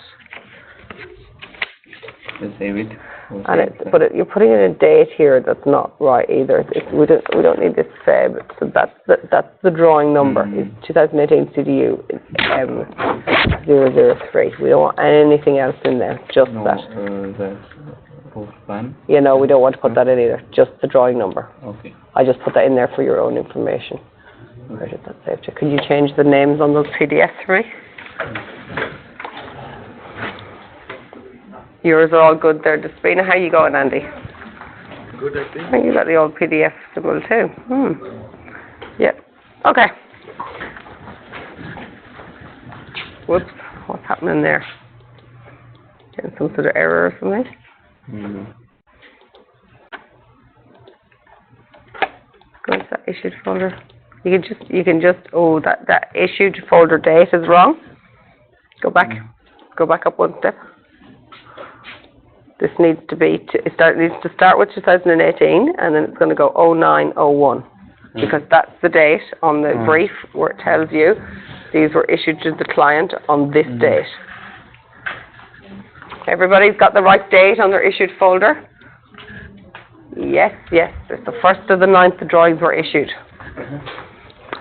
Just save it. And you're putting in a date here that's not right either. We don't need this Feb. So that's the drawing number. Mm-hmm. It's 2018 CDU 003. We don't want anything else in there. Just that. The roof plan. You know, we don't want to put that in either. Just the drawing number. Okay. I just put that in there for your own information. Where did that save to? Could you change the names on those PDFs for me? Yours are all good there, Despina. How are you going, Andy? Good, I think. I think you got the old PDF symbol too. Yep. Okay. Whoops, what's happening there? Getting some sort of error or something? Go into that issued folder. You can just, oh, that issued folder date is wrong. Go back up one step. This needs to be, needs to start with 2018, and then it's going to go 0901, because that's the date on the brief where it tells you these were issued to the client on this date. Everybody's got the right date on their issued folder? Yes, it's the 1st of the 9th the drawings were issued.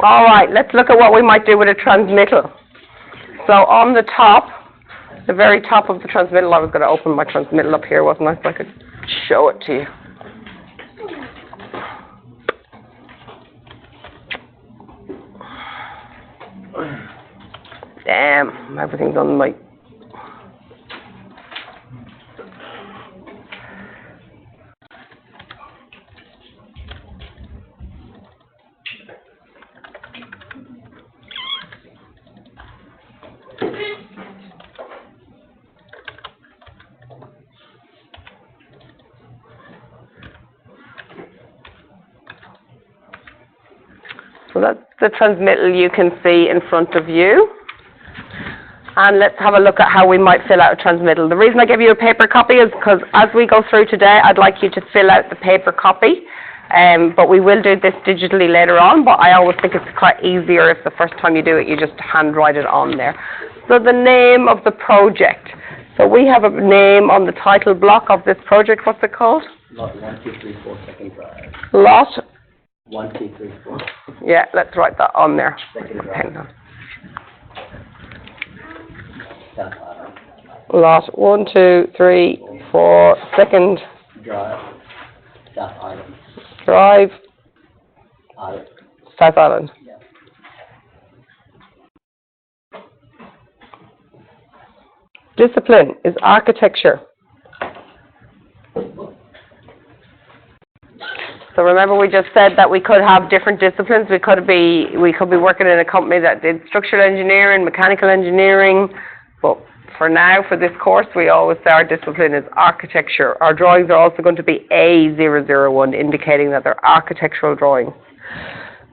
All right, let's look at what we might do with a transmittal. So on the top, the very top of the transmittal, I was going to open my transmittal up here, wasn't I, so I could show it to you. Damn, everything's on my... So that's the transmittal you can see in front of you. And let's have a look at how we might fill out a transmittal. The reason I give you a paper copy is because as we go through today, I'd like you to fill out the paper copy. But we will do this digitally later on, but I always think it's quite easier if the first time you do it, you just handwrite it on there. So the name of the project. So we have a name on the title block of this project. What's it called? Lot 1, 2, 3, 4, second drive. Lot? 1, 2, 3, 4. Yeah, let's write that on there. Second Hang drive. on. South Island. Lot 1, 2, 3, 4, second Drive. South Island. drive, Island. South Island. Yeah. Discipline is architecture. So remember we just said that we could have different disciplines. We could be working in a company that did structural engineering, mechanical engineering, but for now, for this course, we always say our discipline is architecture. Our drawings are also going to be A001, indicating that they're architectural drawings.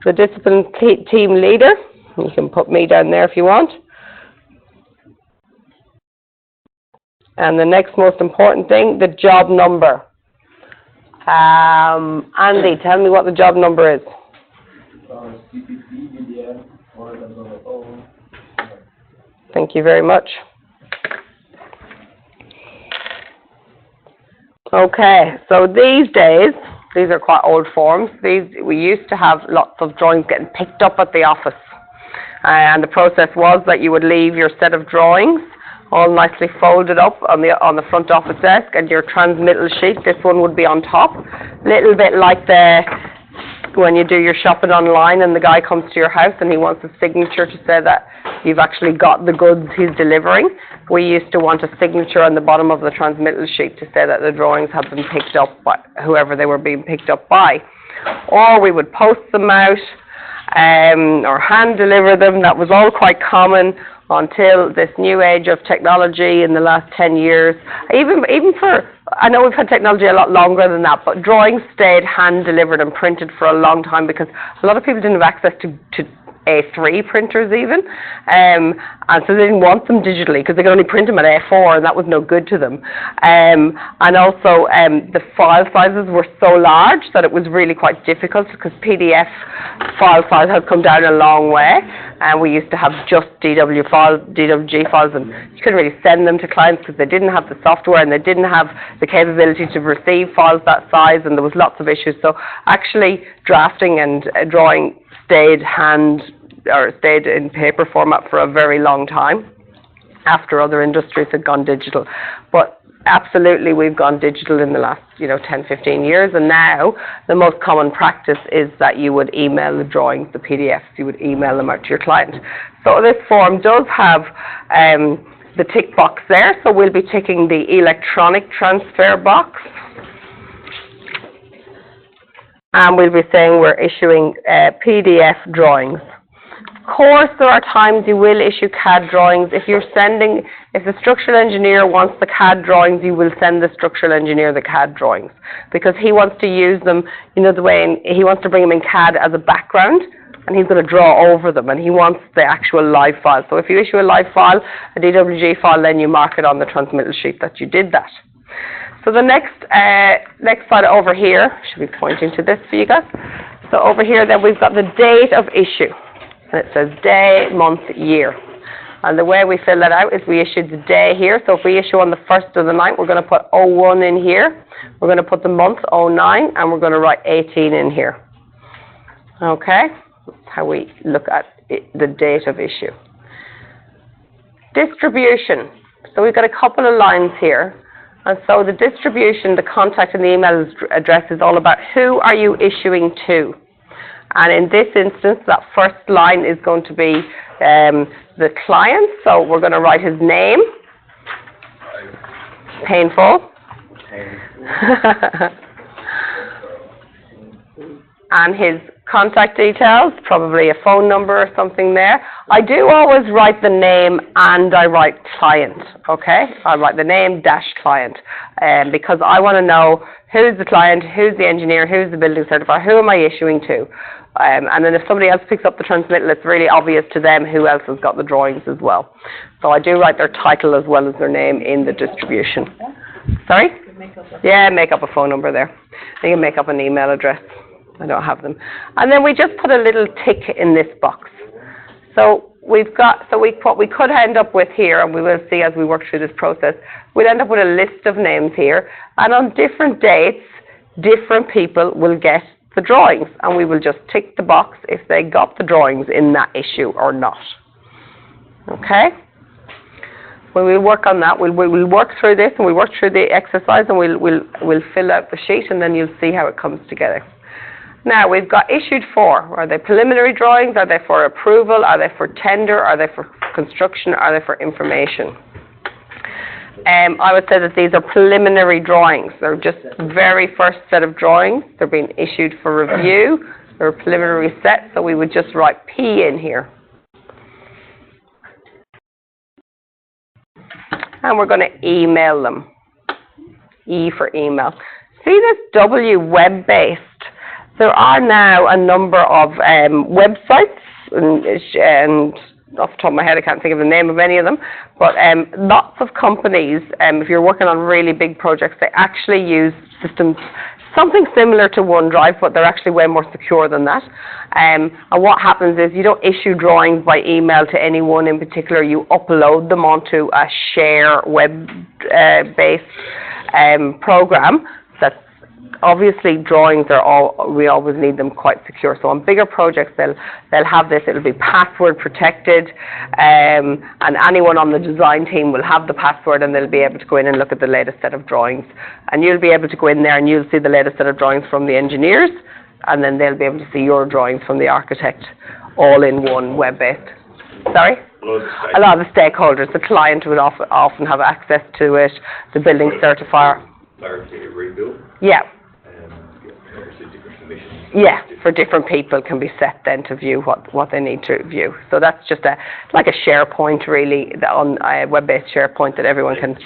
The discipline team leader, you can put me down there if you want. And the next most important thing, the job number. Andy, tell me what the job number is. Thank you very much. Okay, so these days, these are quite old forms. We used to have lots of drawings getting picked up at the office. And the process was that you would leave your set of drawings all nicely folded up on the front office desk, and your transmittal sheet, this one would be on top. Little bit like when you do your shopping online and the guy comes to your house and he wants a signature to say that you've actually got the goods he's delivering. We used to want a signature on the bottom of the transmittal sheet to say that the drawings had been picked up by whoever they were being picked up by. Or we would post them out or hand deliver them. That was all quite common until this new age of technology in the last 10 years. Even for, I know we've had technology a lot longer than that, but drawings stayed hand delivered and printed for a long time because a lot of people didn't have access to A3 printers even, and so they didn't want them digitally because they could only print them at A4 and that was no good to them. And also the file sizes were so large that it was really quite difficult because PDF file size has come down a long way, and we used to have just DWG files, and you couldn't really send them to clients because they didn't have the software and they didn't have the capability to receive files that size, and there was lots of issues. So actually drafting and drawing stayed in paper format for a very long time after other industries had gone digital. But absolutely we've gone digital in the last 10, 15 years, and now the most common practice is that you would email the drawings, the PDFs, you would email them out to your client. So this form does have the tick box there, so we'll be ticking the electronic transfer box. and we'll be saying we're issuing PDF drawings. Of course, there are times you will issue CAD drawings. If the structural engineer wants the CAD drawings, you will send the structural engineer the CAD drawings, because he wants to use them, you know, he wants to bring them in CAD as a background, and he's going to draw over them, and he wants the actual live file. So if you issue a live file, a DWG file, then you mark it on the transmittal sheet that you did that. So the next slide over here, should be pointing to this for you guys. So over here then we've got the date of issue. And it says day, month, year. And the way we fill that out is we issue the day here. So if we issue on the 1st of the 9th, we're going to put 01 in here. We're going to put the month 09, and we're going to write 18 in here. Okay? That's how we look at the date of issue. Distribution. So we've got a couple of lines here. And so the distribution, the contact and the email address is all about who are you issuing to. And in this instance, that first line is going to be the client. So we're going to write his name. Painful. And his contact details, probably a phone number or something there. I do always write the name and I write client, okay? I write the name dash client because I want to know who's the client, who's the engineer, who's the building certifier, who am I issuing to? And then if somebody else picks up the transmittal, it's really obvious to them who else has got the drawings as well. So I do write their title as well as their name in the distribution. Sorry? Yeah, make up a phone number there. You can make up an email address. I don't have them. And then we just put a little tick in this box. So what we could end up with here, and we will see as we work through this process, we'll end up with a list of names here, and on different dates, different people will get the drawings, and we will just tick the box if they got the drawings in that issue or not. Okay? When we work on that, we'll work through this, and we'll work through the exercise, and we'll fill out the sheet, and then you'll see how it comes together. Now, we've got issued for. Are they preliminary drawings? Are they for approval? Are they for tender? Are they for construction? Are they for information? I would say that these are preliminary drawings. They're just very first set of drawings. They're being issued for review. They're a preliminary set, so we would just write P in here. And we're going to email them. E for email. See this W web-based? There are now a number of websites, and off the top of my head I can't think of the name of any of them, but lots of companies, if you're working on really big projects, they actually use systems, something similar to OneDrive, but they're actually way more secure than that. And what happens is you don't issue drawings by email to anyone in particular, you upload them onto a share web-based program. Obviously, drawings we always need them quite secure. So on bigger projects, they'll have this. It'll be password protected, and anyone on the design team will have the password, and they'll be able to go in and look at the latest set of drawings. And you'll be able to go in there and you'll see the latest set of drawings from the engineers, and then they'll be able to see your drawings from the architect, all in one web-based. Sorry? A lot of the stakeholders. The client would often have access to it. The building certifier. Clarity rebuild. Yeah. Obviously different permissions. Yeah, for different people can be set then to view what they need to view. So that's just like a SharePoint really, on a web-based SharePoint that everyone can.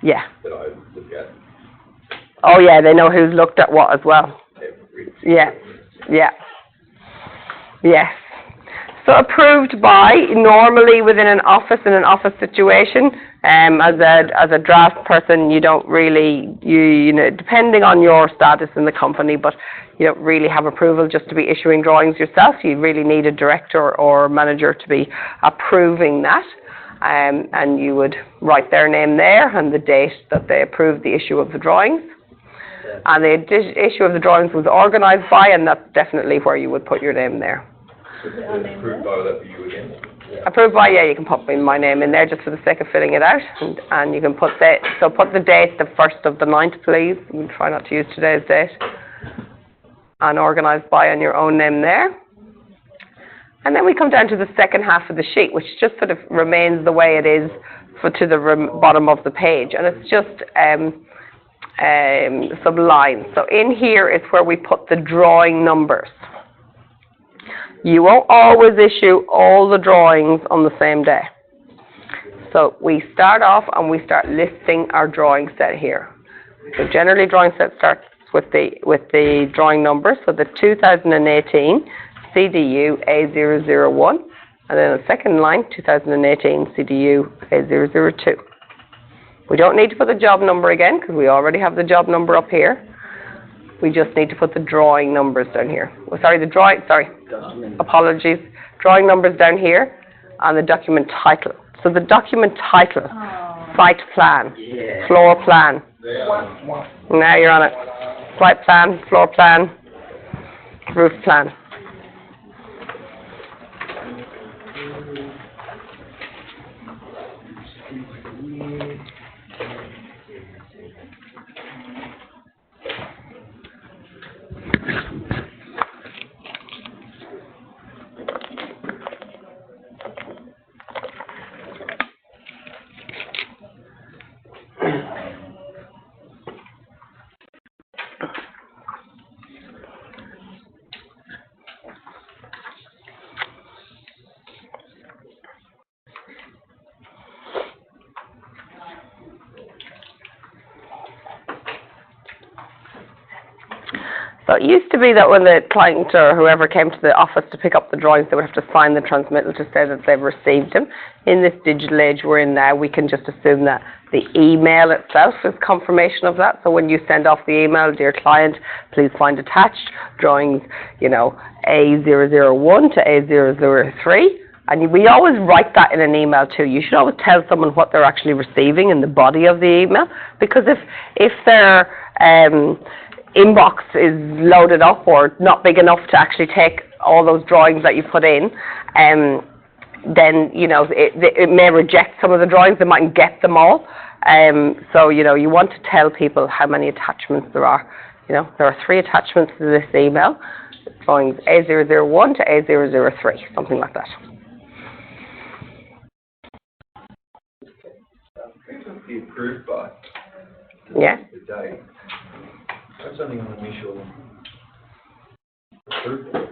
Yeah. That I look at. Oh yeah, they know who's looked at what as well. Yeah. Yeah. Yes. So approved by, normally within an office, in an office situation, as a draft person, you don't really, you know, depending on your status in the company, but you don't really have approval just to be issuing drawings yourself. You really need a director or manager to be approving that. And you would write their name there and the date that they approved the issue of the drawings. And the issue of the drawings was organised by, and that's definitely where you would put your name there. Approved by, would that be you again? Yeah. Approved by, yeah, you can put my name in there just for the sake of filling it out. And you can put put the date, the 1st of the 9th, please. We'll try not to use today's date. And organised by on your own name there. And then we come down to the second half of the sheet, which just sort of remains the way it is to the bottom of the page. And it's just sub-lines. So in here is where we put the drawing numbers. You won't always issue all the drawings on the same day. So we start off and we start listing our drawing set here. So generally drawing set starts with the drawing numbers. So the 2018 CDU A001, and then the second line 2018 CDU A002. We don't need to put the job number again because we already have the job number up here. We just need to put the drawing numbers down here. Oh, sorry, apologies. Drawing numbers down here and the document title. So the document title, site plan, floor plan. Now you're on it. Site plan, floor plan, roof plan. So it used to be that when the client or whoever came to the office to pick up the drawings, they would have to sign the transmittal to say that they've received them. In this digital age we're in now, we can just assume that the email itself is confirmation of that. So when you send off the email, dear client, please find attached drawings, A001 to A003. And we always write that in an email too. You should always tell someone what they're actually receiving in the body of the email, because if their inbox is loaded up or not big enough to actually take all those drawings that you put in, then it may reject some of the drawings. They mightn't get them all. So you want to tell people how many attachments there are. There are 3 attachments to this email. Drawings A001 to A003, something like that. Be approved by Yeah. the date. That's only on initial approval.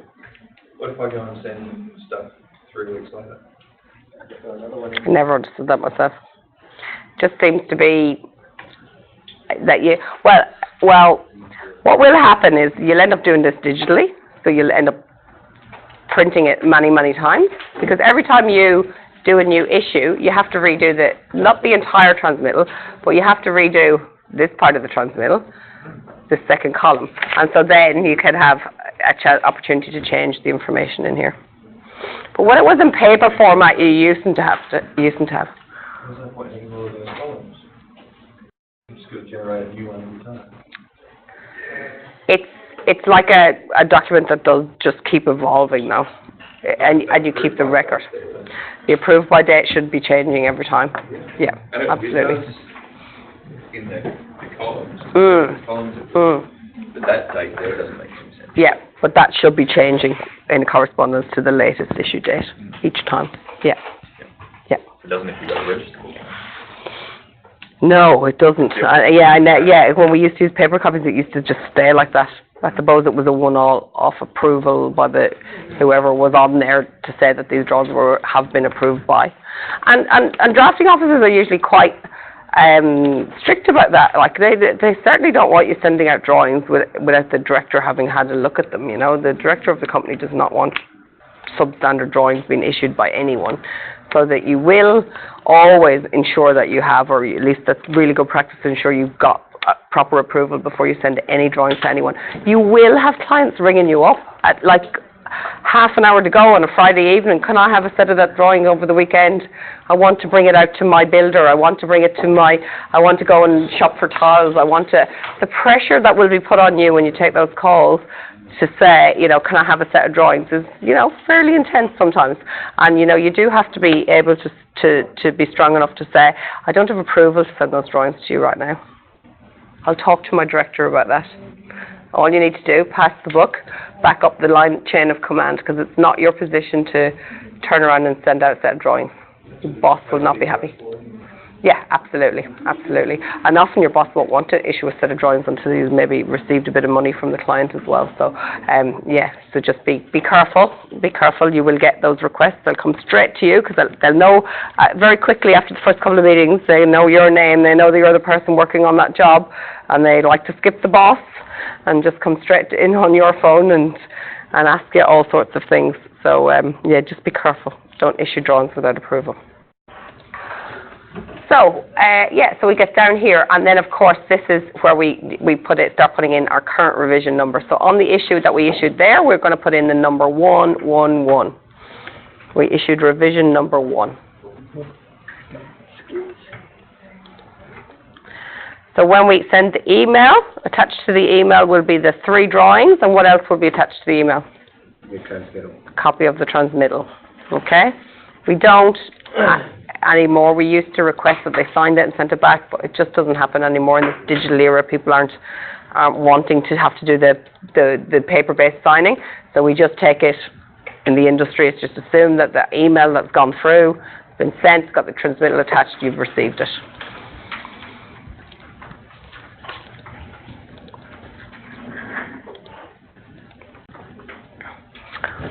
What if I go and send stuff 3 weeks later? I never understood that myself. Just seems to be that well, what will happen is you'll end up doing this digitally, so you'll end up printing it many, many times, because every time you do a new issue, you have to redo not the entire transmittal, but you have to redo this part of the transmittal, the second column, and so then you can have an opportunity to change the information in here. But when it was in paper format, you used to have. There's no point in all of those columns. You just got to generate a new one every time. It's like a document that does just keep evolving now, and you keep the record. The approved by date should be changing every time. Yeah, And absolutely. It does in the columns. But that date there doesn't make any sense. Yeah, but that should be changing in correspondence to the latest issue date each time. Yeah. Yeah. It doesn't if you've got a register. No, it doesn't. When we used to use paper copies, it used to just stay like that. I suppose it was a one-off approval by whoever was on there to say that these drawings have been approved by. And drafting officers are usually quite strict about that. Like they certainly don't want you sending out drawings without the director having had a look at them. The director of the company does not want substandard drawings being issued by anyone. So that you will always ensure that you have, or at least that's really good practice to ensure you've got proper approval before you send any drawings to anyone. You will have clients ringing you up at like half an hour to go on a Friday evening. Can I have a set of that drawing over the weekend? I want to bring it out to my builder. I want to bring it I want to go and shop for tiles. The pressure that will be put on you when you take those calls to say, can I have a set of drawings is, fairly intense sometimes. And, you do have to be able to be strong enough to say, I don't have approval to send those drawings to you right now. I'll talk to my director about that. All you need to do, pass the book, back up the chain of command, because it's not your position to turn around and send out a set of drawings. The boss will not be happy. Yeah, absolutely, absolutely. And often your boss won't want to issue a set of drawings until he's maybe received a bit of money from the client as well. So, yeah, so just be careful. Be careful. You will get those requests. They'll come straight to you because they'll know very quickly after the first couple of meetings. They know your name. They know that you're the person working on that job, and they like to skip the boss and just come straight in on your phone and ask you all sorts of things. So, yeah, just be careful. Don't issue drawings without approval. So, yeah, so we get down here, and then, of course, this is where we start putting in our current revision number. So on the issue that we issued there, we're going to put in the number 111. We issued revision number 1. So when we send the email, attached to the email will be the 3 drawings, and what else will be attached to the email? A copy of the transmittal. Okay? We don't anymore. We used to request that they signed it and sent it back, but it just doesn't happen anymore in this digital era. People aren't wanting to have to do the paper-based signing, so we just take it in the industry. It's just assumed that the email that's gone through, been sent, got the transmittal attached, you've received it.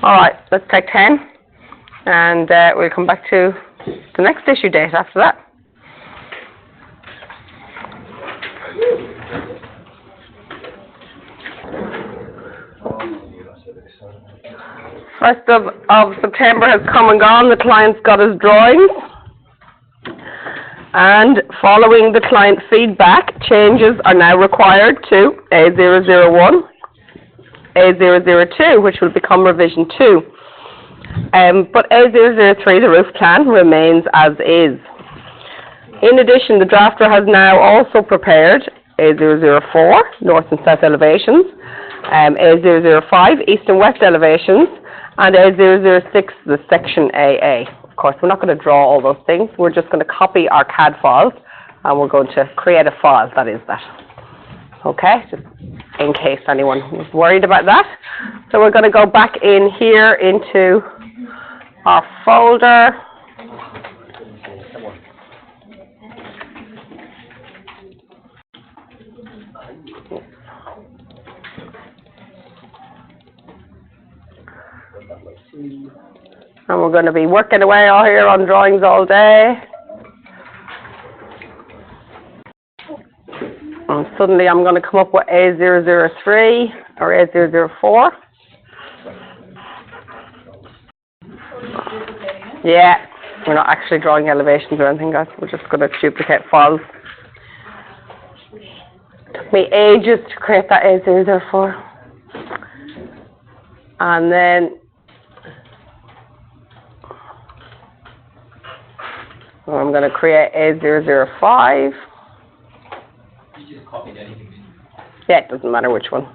All right, let's take 10, and we'll come back to the next issue date after that. First of September has come and gone. The client's got his drawings. And following the client feedback, changes are now required to A001, A002, which will become revision 2. But A003, the roof plan, remains as is. In addition, the drafter has now also prepared A004, north and south elevations, A005, east and west elevations, and A006, the section AA. Of course, we're not going to draw all those things. We're just going to copy our CAD files, and we're going to create a file that is that. Okay, just in case anyone was worried about that. So we're going to go back in here into our folder. And we're going to be working away all here on drawings all day. And suddenly I'm going to come up with A003 or A004. Yeah, we're not actually drawing elevations or anything, guys. We're just going to duplicate files. Took me ages to create that A004. And then I'm going to create A005. You just copied anything. Yeah, it doesn't matter which one.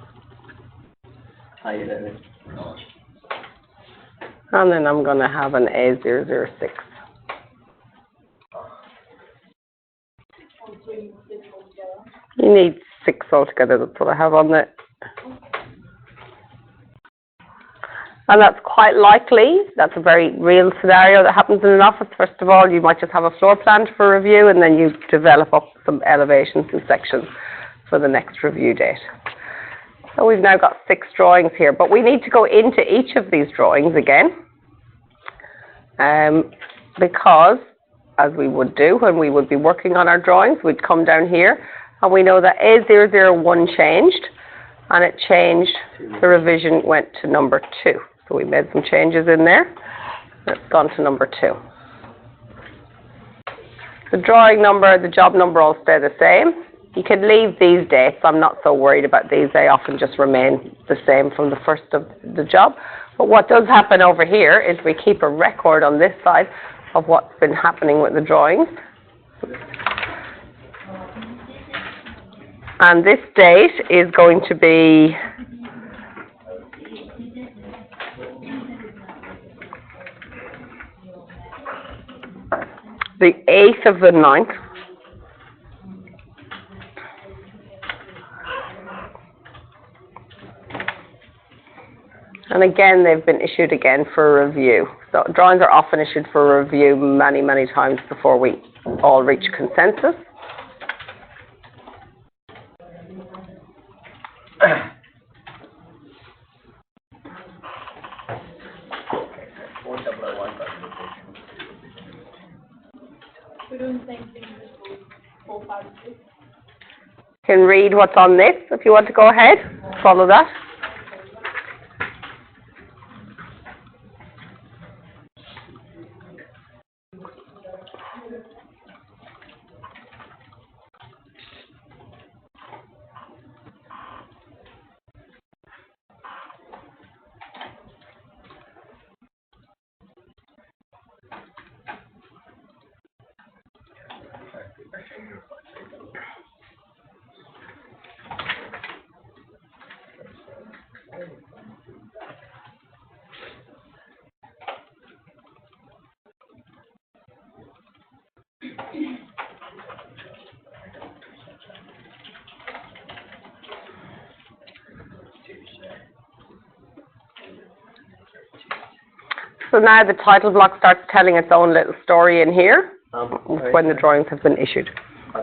And then I'm going to have an A006. You need 6 altogether, that's what I have on it. And that's quite likely, that's a very real scenario that happens in an office. First of all, you might just have a floor plan for review, and then you develop up some elevations and sections for the next review date. So we've now got 6 drawings here, but we need to go into each of these drawings again, because, as we would do when we would be working on our drawings, we'd come down here, and we know that A001 changed, and it changed, the revision went to number 2. So we made some changes in there. It's gone to number 2. The drawing number, the job number all stay the same. You can leave these dates. I'm not so worried about these. They often just remain the same from the first of the job. But what does happen over here is we keep a record on this side of what's been happening with the drawings. And this date is going to be the 8th of the 9th. And again, they've been issued again for review. So drawings are often issued for review many, many times before we all reach consensus. We're doing the same thing as 4, 5, 6. Can read what's on this if you want to go ahead. Follow that. So now the title block starts telling its own little story in here when the drawings have been issued.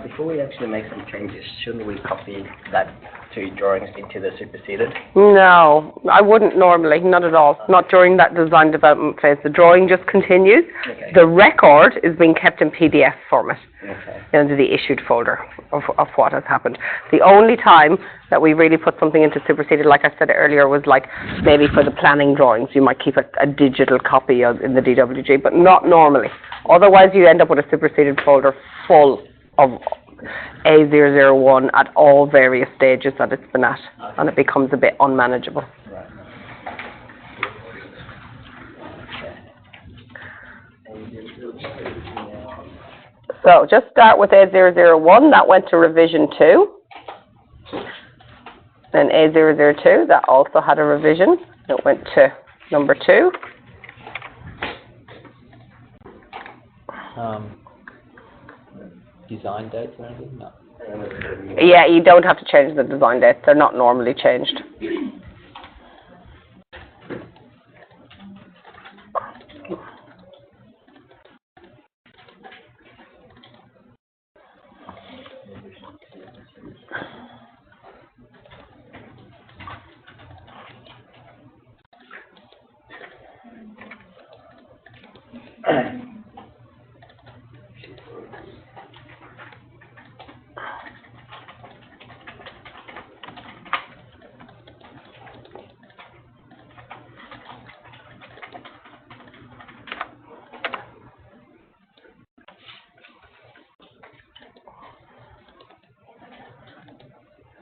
Before we actually make some changes, shouldn't we copy that 2 drawings into the superseded? No, I wouldn't normally, not at all. Not during that design development phase. The drawing just continues. Okay. The record is being kept in PDF format Okay. into the issued folder of what has happened. The only time that we really put something into superseded, like I said earlier, was like maybe for the planning drawings. You might keep a digital copy in the DWG, but not normally. Otherwise, you end up with a superseded folder full of A001 at all various stages that it's been at, and it becomes a bit unmanageable. Right. So just start with A001, that went to revision 2. Then A002, that also had a revision. It went to number 2. Design dates or anything? No. Yeah, you don't have to change the design dates. They're not normally changed.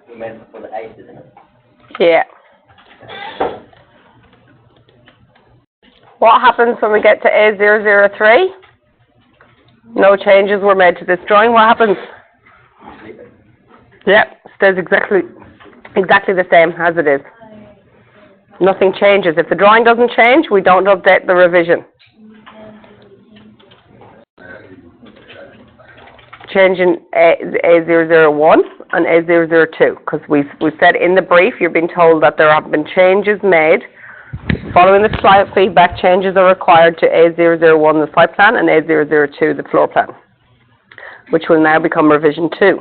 We made it for the 8, isn't it? Yeah. What happens when we get to A003? No changes were made to this drawing. What happens? Yeah, stays exactly the same as it is. Nothing changes. If the drawing doesn't change, we don't update the revision. Changing A001 and A002, because we said in the brief you've been told that there have been changes made. Following the client feedback, changes are required to A001, the site plan, and A002, the floor plan, which will now become revision 2.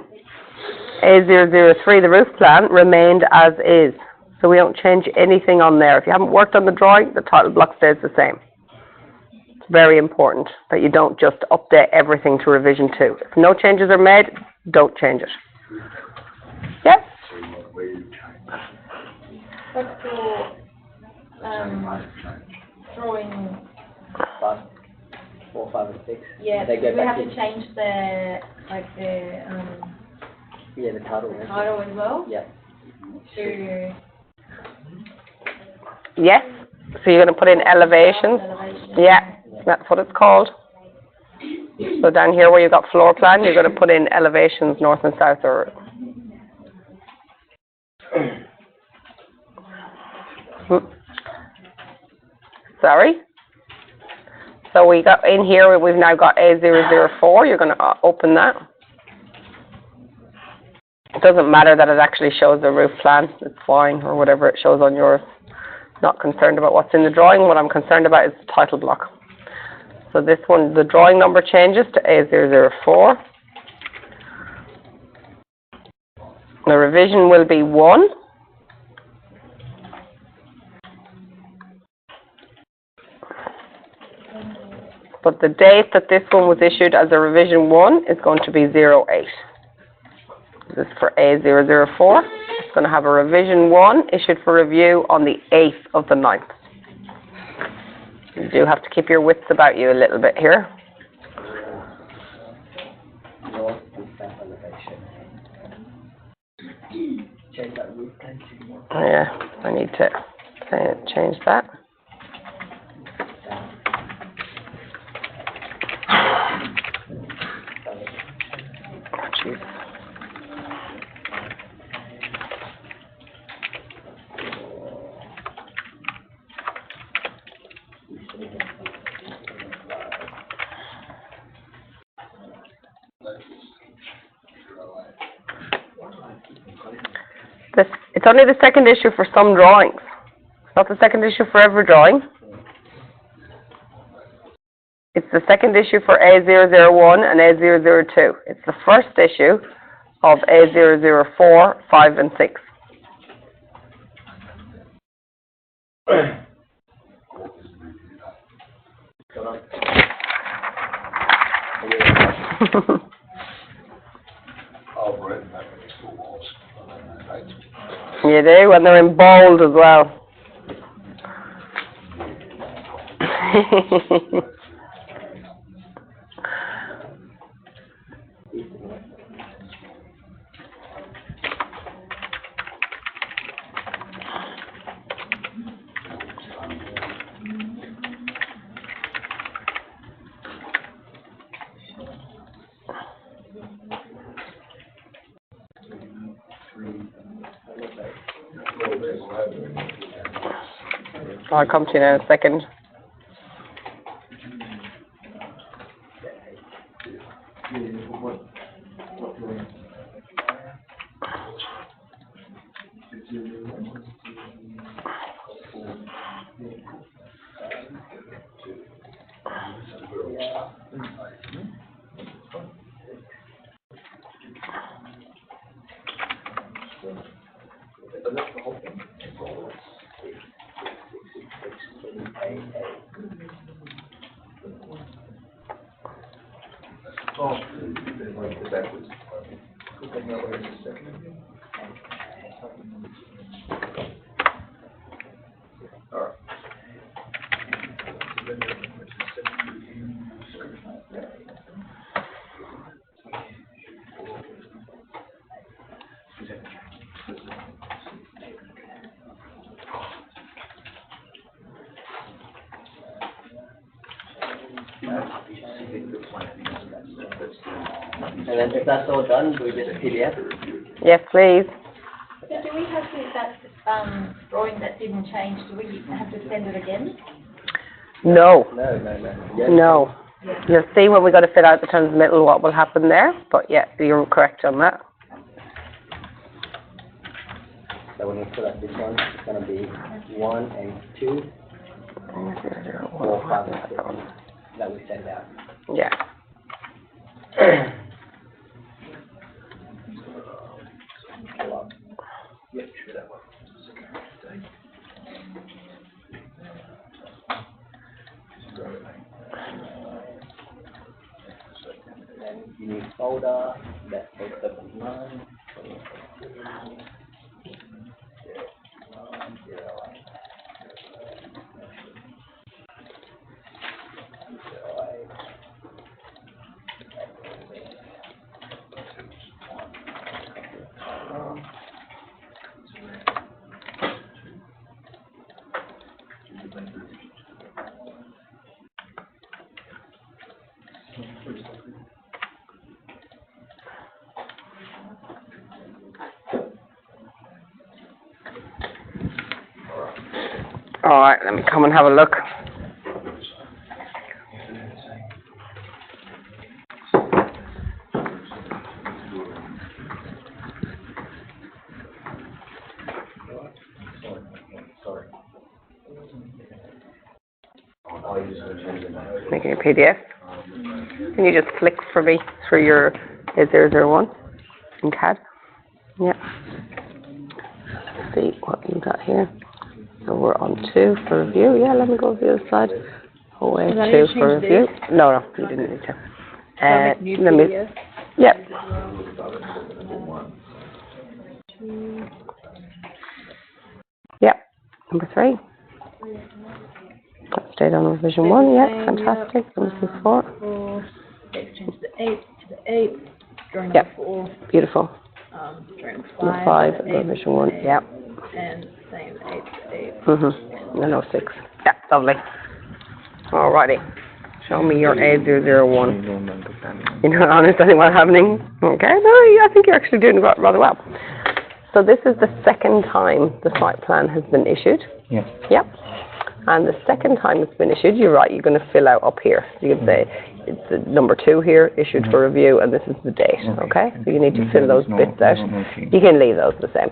A003, the roof plan, remained as is, so we don't change anything on there. If you haven't worked on the drawing, the title block stays the same. It's very important that you don't just update everything to revision 2. If no changes are made, don't change it. Yep. But for drawing, 4, 5, and 6. yeah, They do go we back have in. to change the Yeah, the title. isn't it? title as well? Yeah. To Yes. So you're going to put in elevations. elevation. Yeah, that's what it's called. So down here where you've got floor plan, you're going to put in elevations north and south or... Sorry? So we got in here, we've now got A004. You're going to open that. It doesn't matter that it actually shows the roof plan. It's fine, or whatever it shows on yours. Not concerned about what's in the drawing. What I'm concerned about is the title block. So this one, the drawing number changes to A004. The revision will be 1. But the date that this one was issued as a revision 1 is going to be 08. This is for A004. It's going to have a revision 1 issued for review on the 8th of the 9th. You do have to keep your wits about you a little bit here. North to south elevation. Change that roof plan to more. Yeah, I need to change that. Oh, jeez. It's only the second issue for some drawings. It's not the second issue for every drawing. It's the second issue for A001 and A002. It's the first issue of A004, 5 and 6. You do, and they're in bold as well. I'll come to you in a second. And then if that's all done, do we get a PDF? Yes, please. Do we have to, that, drawing that didn't change, do we have to send it again? No. No. No. You'll see when we got to fit out the transmittal what will happen there, but yeah, you're correct on that. So when we fill out this one, it's going to be 1 and 2, 4, 5, and 6 that we send out. Yeah. You need folder that takes up 9. All right, let me come and have a look. Oh, I'm just gonna change the name. Making a PDF. Can you just flick for me through your A001 in CAD? Yeah. Let's see what you got here. So we're on 2 for review. Yeah, let me go to the other side. OA 2 for review. No, you didn't need to. Let me. Yep. Yep. Number 3. Let's stay on revision 1. Yeah, fantastic. Number 4. Let's change the 8 to the 8, drawing Yep. number 4, Beautiful. drawing Number 5, 5, revision 1. Yep. and same 8 to 8. No, 6. Yeah, lovely. Alrighty. Show me your A001. You're not understanding what's happening? Okay, no, I think you're actually doing rather well. So this is the second time the site plan has been issued. Yeah. Yep. And the second time it's been issued, you're right, you're going to fill out up here. You can say it's the number 2 here, issued for review, and this is the date, okay? So you need to fill those bits out. You can leave those the same.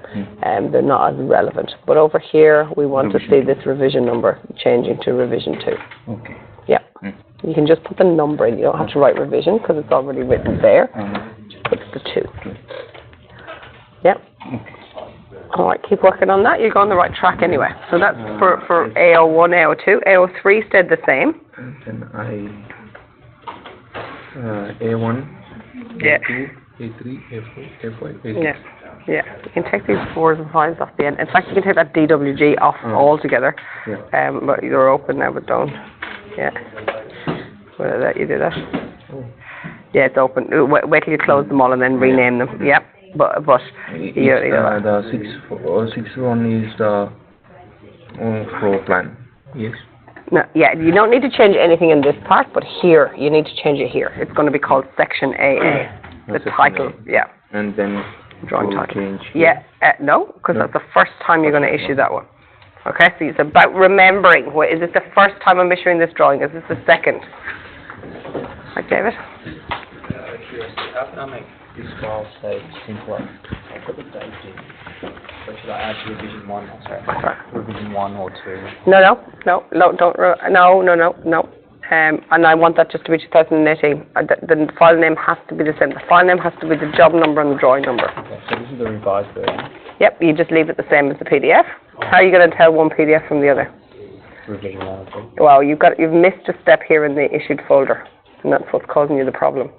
They're not as relevant. But over here, we want to see this revision number changing to revision 2. Okay. Yep. You can just put the number in. You don't have to write revision because it's already written there. Just put the 2. Yep. All right, keep working on that. You're on the right track anyway. So that's for AO1, AO2. AO3 stayed the same. And then A1, Yeah. A2, A3, A4, A5, A6. Yeah. Yeah. You can take these 4s and 5s off the end. In fact, you can take that DWG off altogether. Yeah. But you're open now, but don't. Yeah. Will I let you do that? Yeah, it's open. Wait till you close them all and then rename them. Yep. But The 6 one is the floor plan. Yes. no, yeah, you don't need to change anything in this part, but here, you need to change it here. It's going to be called Section AA. The Section title, A. yeah. And then Drawing we'll title. change. Yeah, no, because No. that's the first time you're going to issue that one. Okay, so it's about remembering. Is this the first time I'm issuing this drawing? Is this the second? Right, David? How can I make this file say simpler? I've got the date in. Or should I add revision 1? Oh, sorry. Revision 1 or 2? No, don't. And I want that just to be 2018. The file name has to be the same. The file name has to be the job number and the drawing number. Okay, so this is the revised version. Yep, you just leave it the same as the PDF. How are you going to tell one PDF from the other? Revision 1 or 2. Well, you've missed a step here in the issued folder, and that's what's causing you the problem.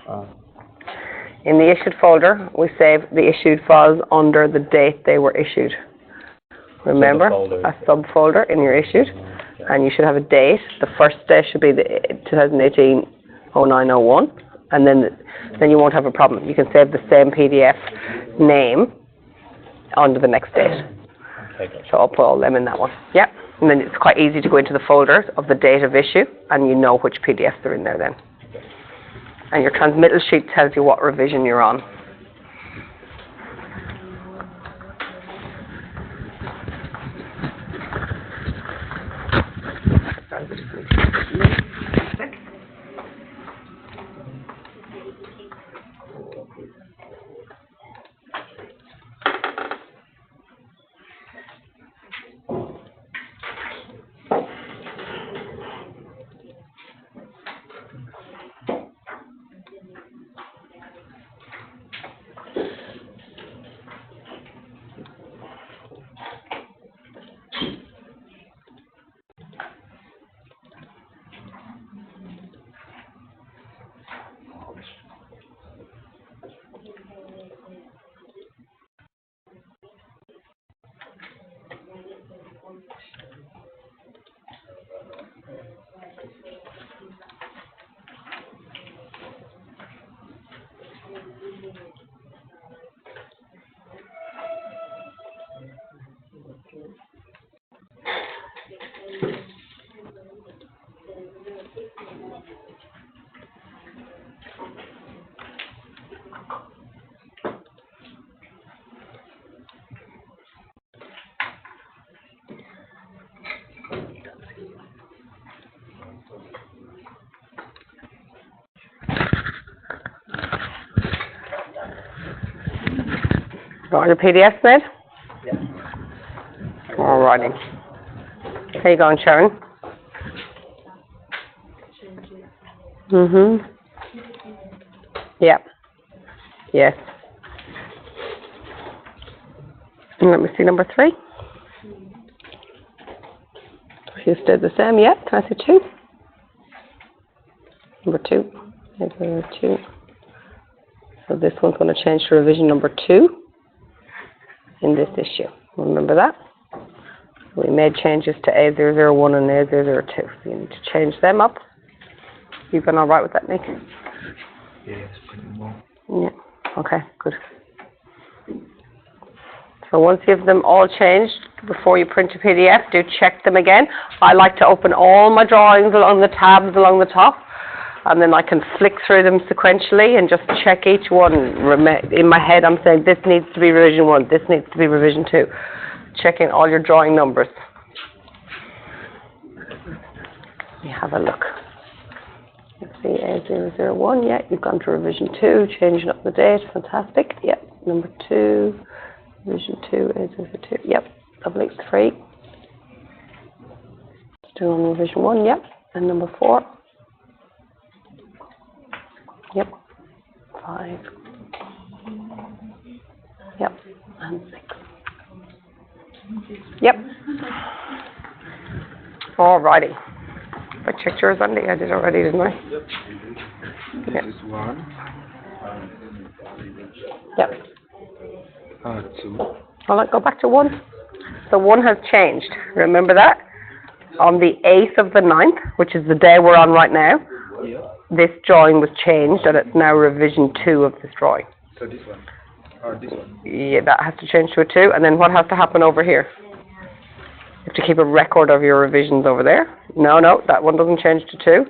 In the issued folder, we save the issued files under the date they were issued. Remember, a subfolder in your issued, and you should have a date. The first day should be the 2018-09-01, and then you won't have a problem. You can save the same PDF name under the next date. So I'll put all them in that one. Yep. And then it's quite easy to go into the folders of the date of issue, and you know which PDFs are in there then. And your transmittal sheet tells you what revision you're on. Got your PDFs made? Yeah. Alrighty. How you going, Sharon? Mhm. Yeah. Yes. And let me see number 3. You stayed the same, yeah. Can I see 2? Number 2. Here's number 2. So this one's going to change to revision number 2 in this issue. Remember that? We made changes to A001 and A002. So you need to change them up. You've been all right with that, Nick? Yes, pretty well. Yeah. Okay, good. So once you have them all changed, before you print a PDF, do check them again. I like to open all my drawings along the tabs along the top, and then I can flick through them sequentially and just check each one. In my head, I'm saying this needs to be revision 1, this needs to be revision 2. Checking all your drawing numbers. Let me have a look. Let's see, A001, yeah, you've gone to revision 2, changing up the date, fantastic. Yep, number 2, revision 2, A002, yep, lovely, 3. Still on revision 1, yep, and number 4. Yep, 5. Yep, and 6. Yep. Alrighty. I checked yours, Andy. I did already, didn't I? Yep. Yep. This is 1. Yep. 2. Well, let's go back to 1. So 1 has changed. Remember that? On the 8th of the 9th, which is the day we're on right now, this drawing was changed and it's now revision 2 of this drawing. So this one, or this one? Yeah, that has to change to a 2. And then what has to happen over here? You have to keep a record of your revisions over there. No, that one doesn't change to 2.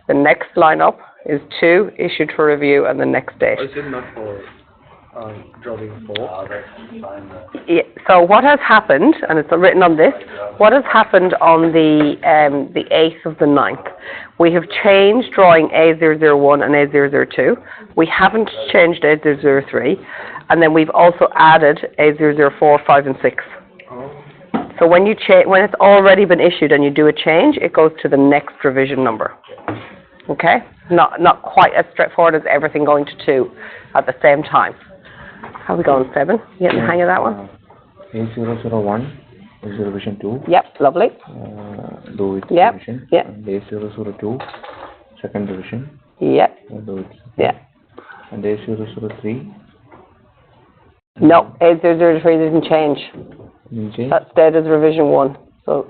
The next line up is 2, issued for review, and the next date. Is it not for drawing 4? Yeah, so what has happened, and it's written on this, what has happened on the 8th of the 9th? We have changed drawing A001 and A002. We haven't changed A003, and then we've also added A004, 5, and 6. So when you when it's already been issued and you do a change, it goes to the next revision number. Okay? Not quite as straightforward as everything going to 2 at the same time. How are we going, 7? You getting the hang of that one? A001 is revision 2. Yep, lovely. Do it Yep, revision. yep. And A002, second revision. Yep, Do it. yeah. And A003. No, A003 didn't change. Okay. That stayed as revision 1. So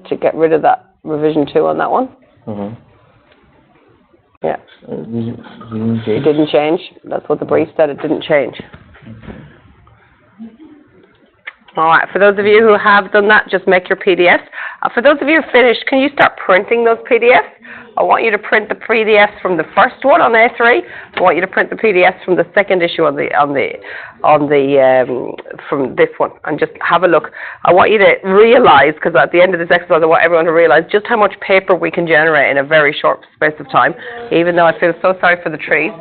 to get rid of that revision 2 on that one. Yeah. It didn't change. That's what the brief said. It didn't change. All right. For those of you who have done that, just make your PDFs. For those of you who finished, can you start printing those PDFs? I want you to print the PDFs from the first one on A3. I want you to print the PDFs from the second issue from this one, and just have a look. I want you to realize, because at the end of this exercise, I want everyone to realize just how much paper we can generate in a very short space of time. Even though I feel so sorry for the trees.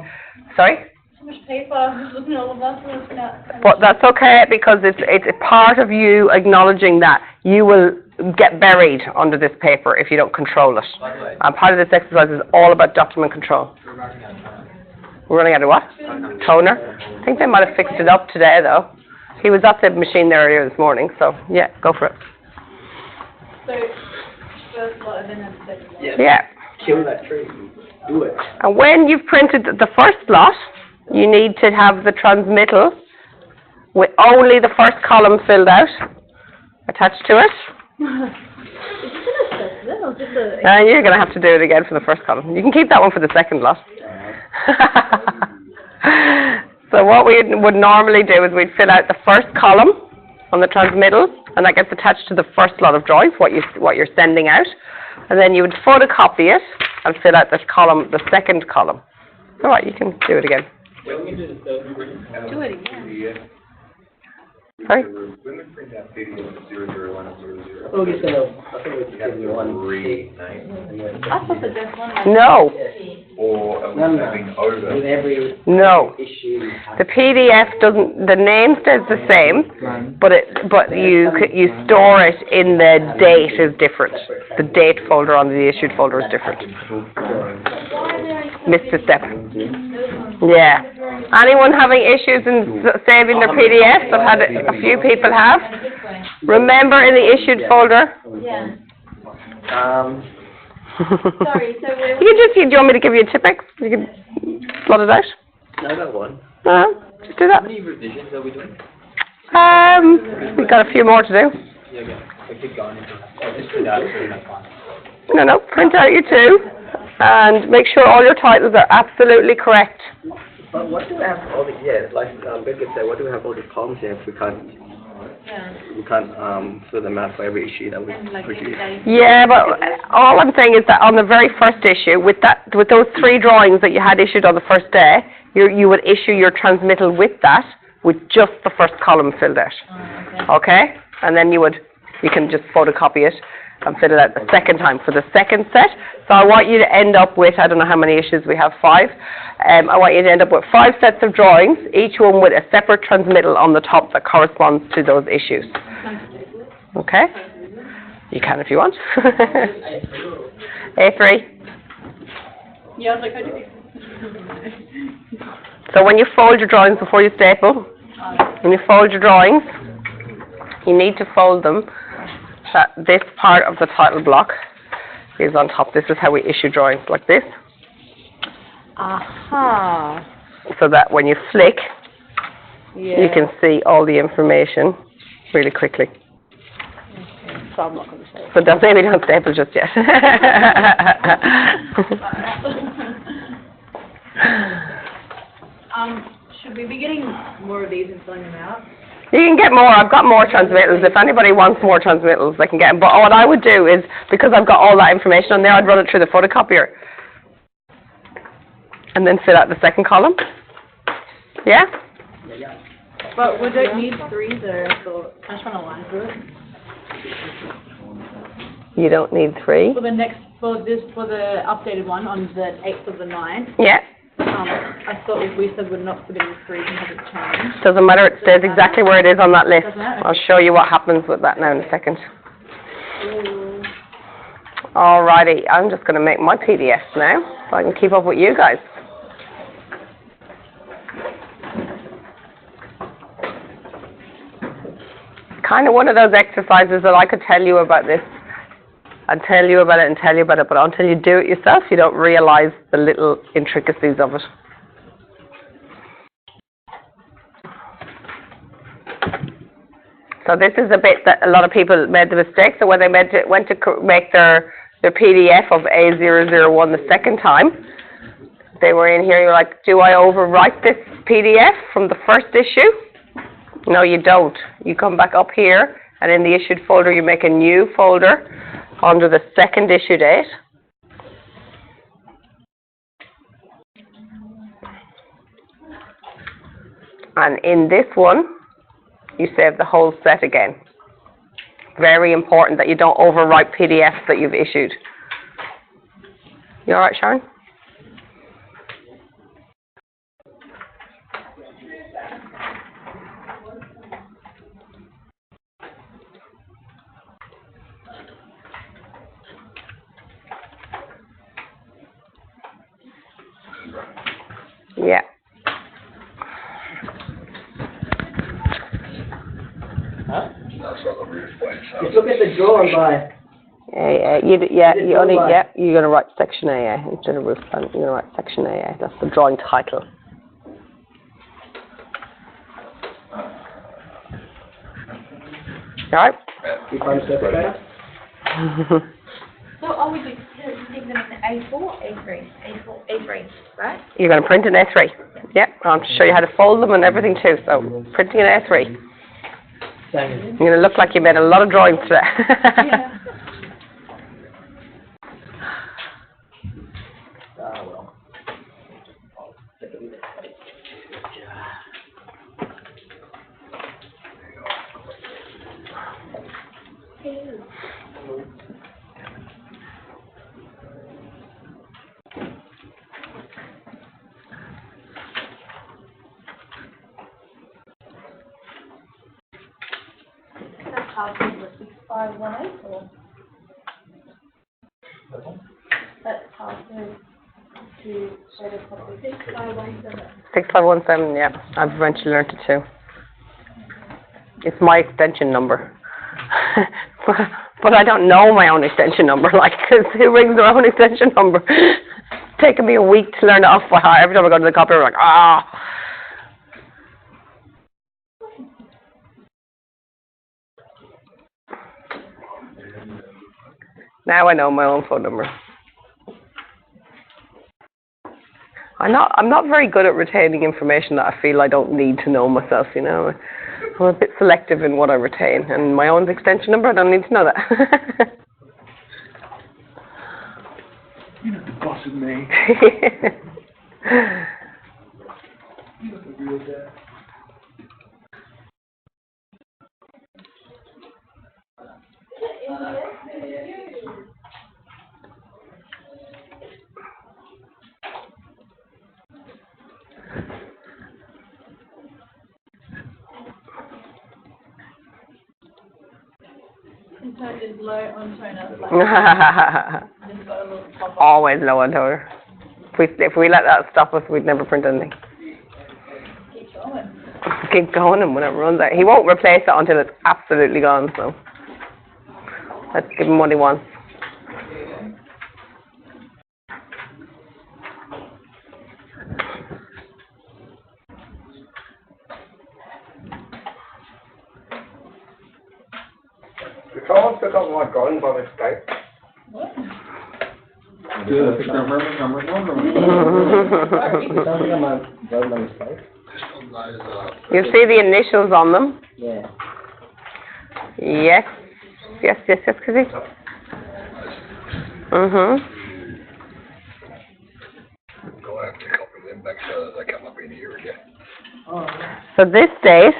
Sorry. So much paper, looking at all of us, and it's not. But that's okay, because it's a part of you acknowledging that you will get buried under this paper if you don't control it. And part of this exercise is all about document control. We're running out of what? Toner. I think they might have fixed it up today, though. He was at the machine there earlier this morning, so yeah, go for it. So, first lot and then the second lot. Yeah. Kill that tree. Do it. And when you've printed the first lot, you need to have the transmittal with only the first column filled out, attached to it. Did you finish this then, or did the... You're going to have to do it again for the first column. You can keep that one for the second lot. So what we would normally do is we'd fill out the first column on the transmittal, and that gets attached to the first lot of drawings, what you're sending out. And then you would photocopy it and fill out this column, the second column. All right, you can do it again. Do it again. Sorry? When we print out PDF 001 and 00. I think we You have can to do one. rename I thought that there's one like... No, or are we No. moving over? With every no. issue. The PDF doesn't, the name stays the same, but you store it in the date is different. The date folder on the issued folder is different. Why are there missed a step. Yeah. Anyone having issues in saving their PDFs? I've had a few people have. Remember in the issued folder? Yeah. Sorry, so where? Do you want me to give you a Tipp-Ex? You can blot it out? No, I got one. Just do that. How many revisions are we doing? We've got a few more to do. Yeah, okay. We keep going into just print out, so that's fine. No, print out your two, and make sure all your titles are absolutely correct. But what do we have all the, yeah, like, Bill could say, what do we have all these columns here if we can't fill them out for every issue that we produce? Yeah, but all I'm saying is that on the very first issue, with those 3 drawings that you had issued on the first day, you would issue your transmittal with that, with just the first column filled out. Okay? And then you can just photocopy it and fill it out the second time for the second set. So I want you to end up with, I don't know how many issues we have, 5. I want you to end up with 5 sets of drawings, each one with a separate transmittal on the top that corresponds to those issues. Okay? You can if you want. A3. Yeah, I was like, I do. So when you fold your drawings before you staple, when you fold your drawings, you need to fold them that this part of the title block is on top. This is how we issue drawings, like this. Aha. So that when you flick, Yeah. you can see all the information really quickly. So I'm not going to say it. So maybe don't staple just yet. Should we be getting more of these and filling them out? You can get more. I've got more transmittals. If anybody wants more transmittals, they can get them. But what I would do is, because I've got all that information on there, I'd run it through the photocopier. And then fill out the second column. Yeah? But we don't need 3 there, so I just want to line through it. You don't need 3. For the updated one on the 8th of the 9th, Yeah. I thought we said we're not putting 3 because it's changed. Doesn't matter. It stays exactly where it is on that list. Doesn't matter? I'll show you what happens with that now in a second. Alrighty. I'm just going to make my PDFs now so I can keep up with you guys. Kind of one of those exercises that I could tell you about this. I'd tell you about it and tell you about it, but until you do it yourself, you don't realize the little intricacies of it. So this is a bit that a lot of people made the mistake. So when they went to make their PDF of A001 the second time, they were in here, you're like, do I overwrite this PDF from the first issue? No, you don't. You come back up here, and in the issued folder, you make a new folder under the second issue date. And in this one, you save the whole set again. Very important that you don't overwrite PDFs that you've issued. You all right, Sharon? Yeah. Just look at the drawing by. You're gonna write section AA instead of roof plan. You're gonna write section AA. That's the drawing title. All right. You find yourself better? So are we just taking them in A4, A3, A3, right? You're gonna print an A3. Yep. I'll show you how to fold them and everything too. So printing an A3. You're gonna look like you made a lot of drawings today. Yeah. That's password was 6518 or? That's password to share the copy. 6517. 6517, yeah. I've eventually learned it too. It's my extension number. But I don't know my own extension number, like, 'cause who rings their own extension number? It's taken me a week to learn it off by heart. Every time I go to the copy, I'm like, ah. Now I know my own phone number. I'm not very good at retaining information that I feel I don't need to know myself, you know. I'm a bit selective in what I retain, and my own extension number, I don't need to know that. You're not the boss of me. You're not the real dad. And tone is low on toner. Like, just got a little pop up. Always low on toner. If we let that stop us, we'd never print anything. Keep going. Keep going, and when it runs out, he won't replace it until it's absolutely gone. So let's give him what he wants. The car took off my gun by mistake. Good. You see the initials on them? Yeah. Yes, Kizzy. Go have to copy them back so that they come up in here again. So this date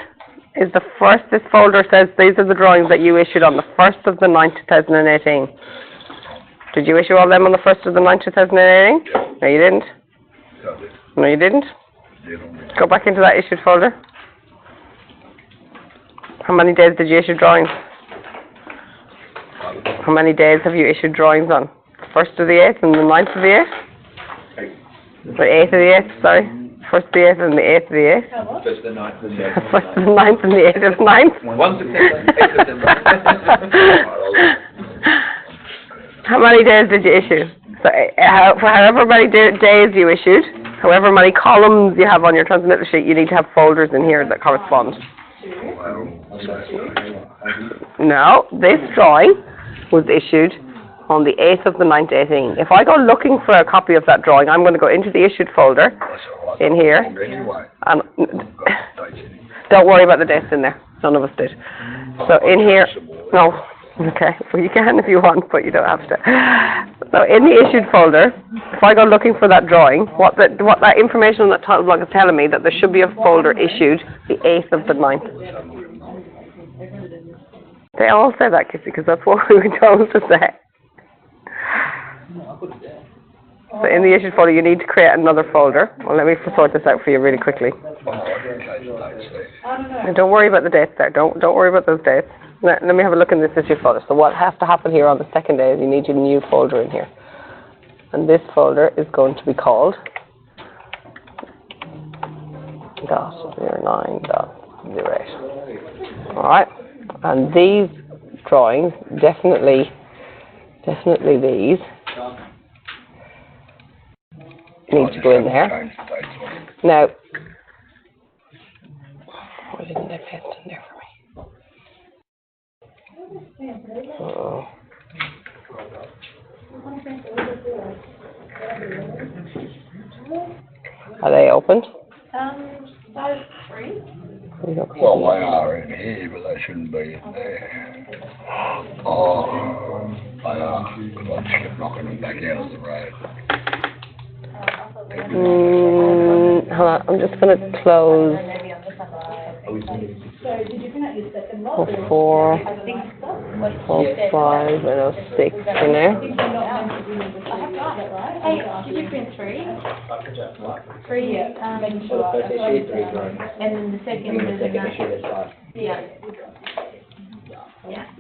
is the first. This folder says these are the drawings that you issued on the 1st of the 9th, 2018. Did you issue all them on the 1st of the 9th, 2018? No, you didn't. So they No, you didn't. did on the Go back into that issued folder. How many days did you issue drawings? How many days have you issued drawings on? The 1st of the 8th and the 9th of the 8th? The 8th of the 8th, sorry. 1st of the 8th and the 8th of the 8th? First the 9th and the 8th. 1st of the 9th and the 8th of the 9th? 1 September, 8th September. How many days did you issue? So, for however many days you issued, however many columns you have on your transmitter sheet, you need to have folders in here that correspond. No, this drawing was issued on the 8th of the 9th, 18. If I go looking for a copy of that drawing, I'm going to go into the issued folder in here. Anyway, And don't worry about the dates in there. None of us did. So in here, no. Okay, well you can if you want, but you don't have to. So in the issued folder, if I go looking for that drawing, what that information on that title block is telling me that there should be a folder issued the 8th of the 9th. They all say that, Kissy, because that's what we were told to say. So in the issued folder, you need to create another folder. Well, let me sort this out for you really quickly. And don't worry about the dates there. Don't worry about those dates. Let me have a look in this issue folder. So what has to happen here on the second day is you need a new folder in here. And this folder is going to be called .09.08. Alright? And these drawings, definitely these, need to go in there. Now, why didn't they paste in there for me? Oh. Are they opened? Size 3. well, they are in here, but they shouldn't be in there. Oh, they are. But I just kept knocking them back out of the road. Hold on, I'm just going to close Maybe on this side. So did you print out your second lot? 04, I think so. 05, and 06 for now. Hey, did you print 3? 3, making sure. First issue, 3 drawings. And then the second And the is second issue, there's 5. Yeah.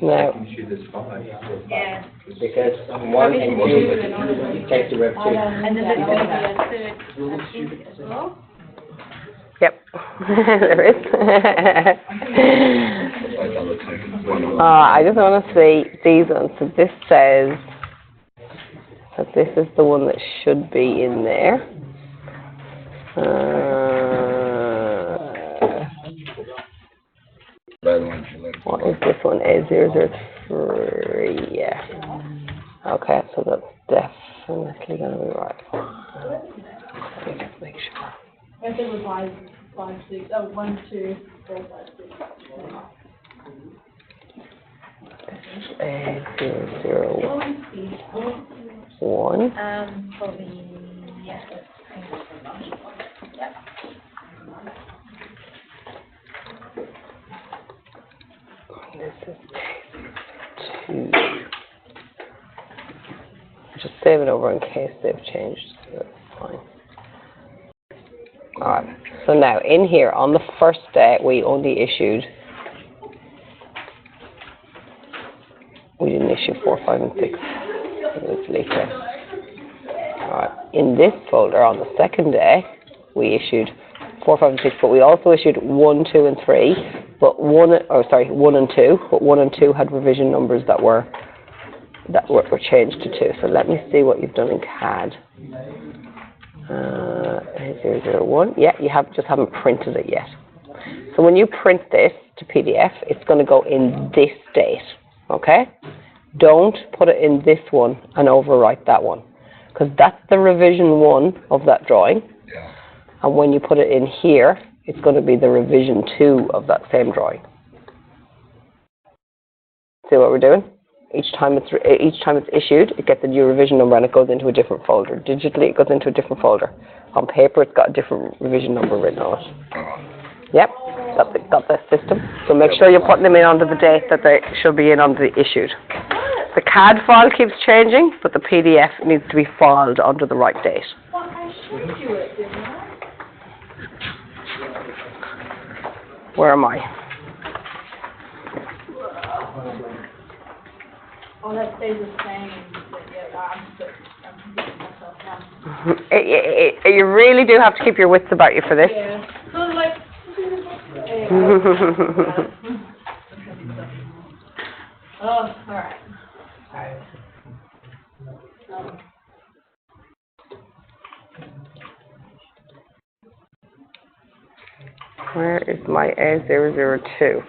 No. Issue this five. Yeah. Because one and two, you take the rev two. And then there's going to be a third activity as well. Yep. There is. I just want to see these ones. So this says that this is the one that should be in there. What is this one? A003. Yeah. Okay, so that's definitely going to be right. Let me just make sure. If it was 5, 6, 1, 2, 4, 5, 6. A001. Probably, yeah. Yep. This is two. Just save it over in case they've changed. So that's fine. Alright, so now in here on the first day we only issued, we didn't issue 4, 5 and 6, it was later. Alright, in this folder on the second day we issued 4, 5 and 6, but we also issued 1, 2 and 3, but 1 and 2, but 1 and 2 had revision numbers that were changed to 2. So let me see what you've done in CAD. A001. Yeah, you just haven't printed it yet. So when you print this to PDF, it's going to go in this date. Okay? Don't put it in this one and overwrite that one, because that's the revision 1 of that drawing. Yeah. And when you put it in here, it's going to be the revision 2 of that same drawing. See what we're doing? Each time it's issued, it gets a new revision number and it goes into a different folder. Digitally, it goes into a different folder. On paper, it's got a different revision number written on it. Yep, got the system. So make sure you're putting them in under the date that they should be in under the issued. The CAD file keeps changing, but the PDF needs to be filed under the right date. Well, I showed you it, didn't I? Where am I? Oh, that stays the same. Yeah, I'm confusing myself now. You really do have to keep your wits about you for this. Yeah. So like. Oh, all right. Where is my A002?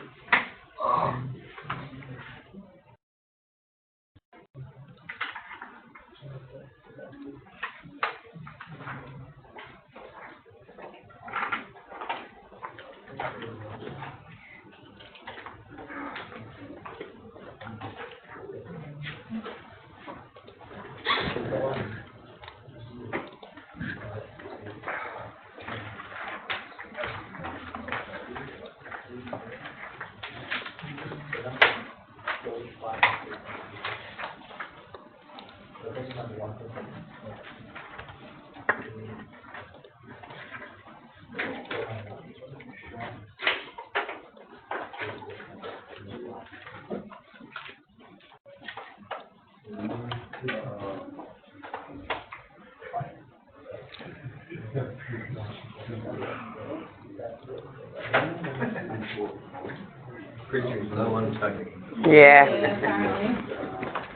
Pictures, no one taking. Yeah.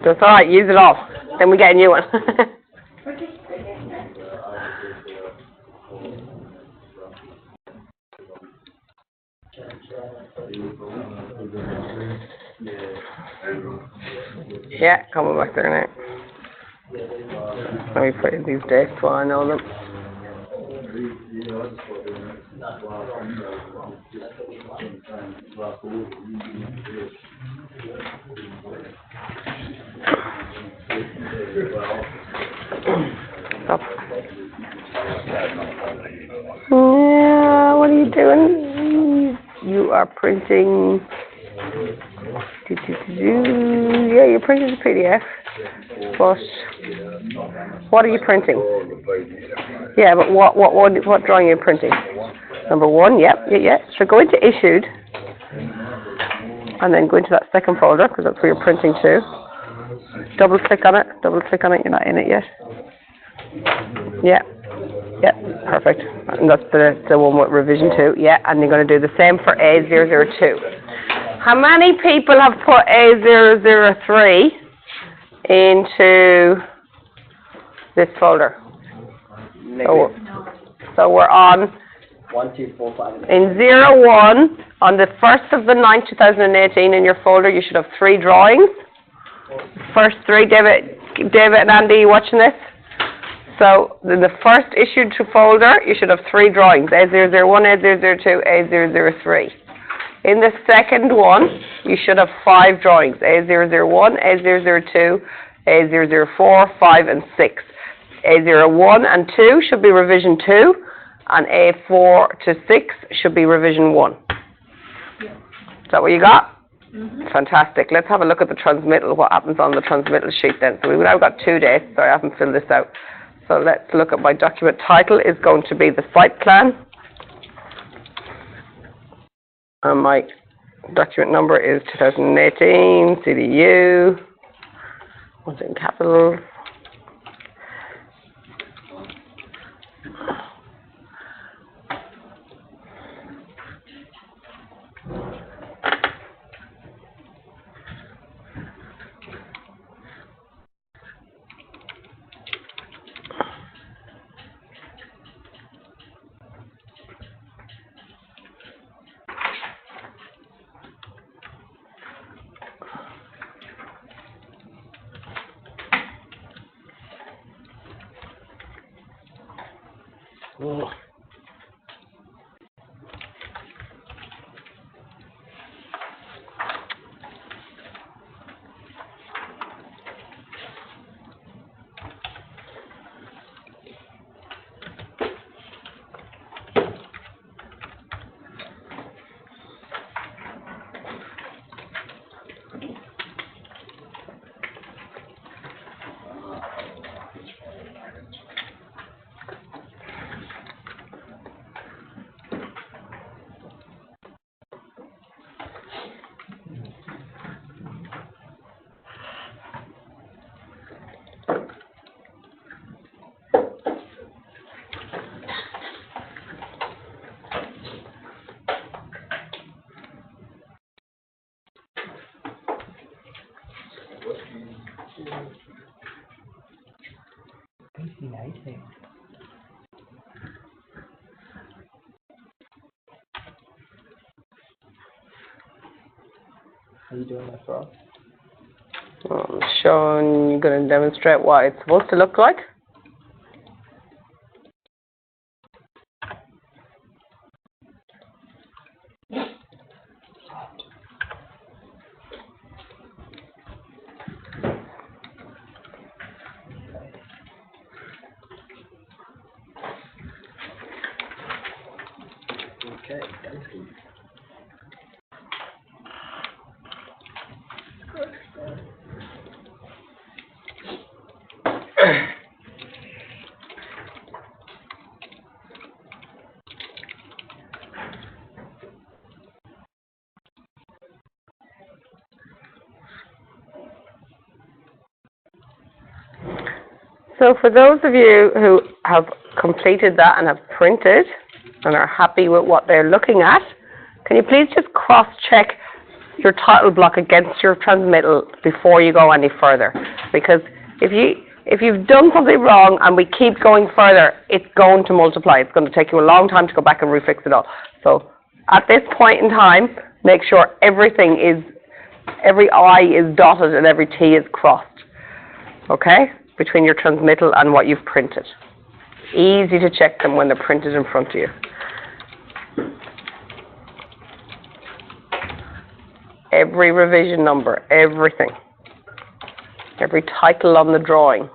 That's all right. Use it all. Then we get a new one. Yeah, coming back there now. Let me put in these dates so I know them. Stop. Yeah, what are you doing? You are printing. Yeah, you're printing the PDF. But what are you printing? Yeah, but what drawing are you printing? Number 1, yep, yeah. So go into issued. and then go into that second folder, because that's where you're printing to. Double click on it, you're not in it yet. Yeah, yeah, perfect. And that's the one with revision 2, yeah, and you're going to do the same for A002. How many people have put A003 into this folder? So we're on 1, 2, 4, 5, and 6. in 01, on the 1st of the 9th, 2018, in your folder, you should have 3 drawings. First 3, David and Andy, you watching this? So, in the first issued to folder, you should have 3 drawings, A001, A002, A003. In the second one, you should have 5 drawings, A001, A002, A004, 5 and 6. A01 and 2 should be revision 2, and A4 to 6 should be revision 1. Is that what you got? Mm-hmm. Fantastic. Let's have a look at the transmittal, what happens on the transmittal sheet then. So we've now got 2 dates. Sorry, I haven't filled this out. So let's look at my document title is going to be the site plan. And my document number is 2018, CDU, what's in capitals. Are you doing that for us? I'm showing, you're going to demonstrate what it's supposed to look like. Okay, thank you. So for those of you who have completed that and have printed and are happy with what they're looking at, can you please just cross-check your title block against your transmittal before you go any further? Because if you've done something wrong and we keep going further, it's going to multiply. It's going to take you a long time to go back and refix it all. So at this point in time, make sure every I is dotted and every T is crossed. Okay? Between your transmittal and what you've printed. Easy to check them when they're printed in front of you. Every revision number, everything. Every title on the drawing.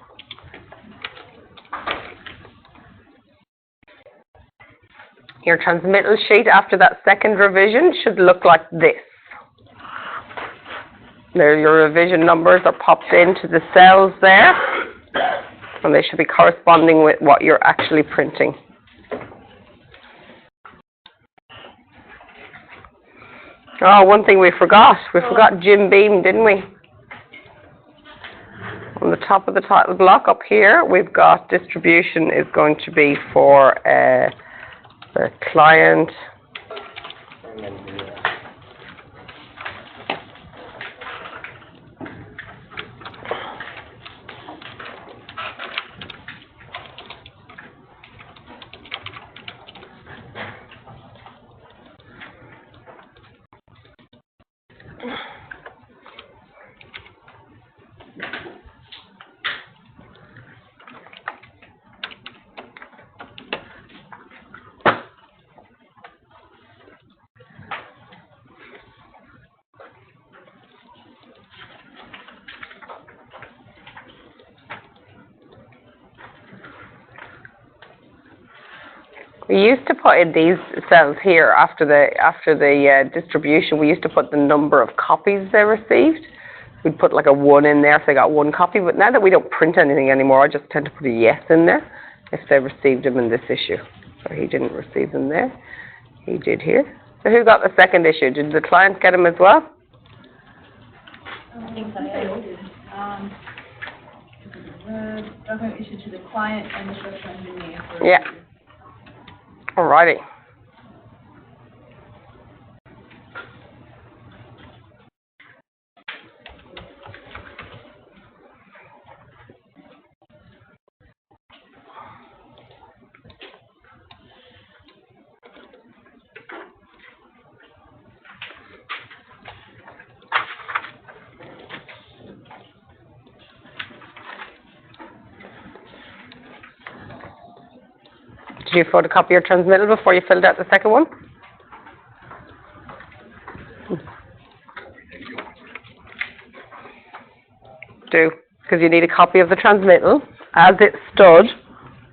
Your transmittal sheet after that second revision should look like this. There, your revision numbers are popped into the cells there, and they should be corresponding with what you're actually printing. Oh, one thing we forgot. We forgot Jim Beam, didn't we? On the top of the title block up here, we've got distribution is going to be for the client. We used to put in these cells here after the distribution. We used to put the number of copies they received. We'd put like a 1 in there if they got 1 copy. But now that we don't print anything anymore, I just tend to put a yes in there if they received them in this issue. So he didn't receive them there. He did here. So who got the second issue? Did the client get them as well? I think so, yeah. Document issued to the client and the structural engineer. Yeah. Alrighty. Did you photocopy your transmittal before you filled out the second one? Do, because you need a copy of the transmittal as it stood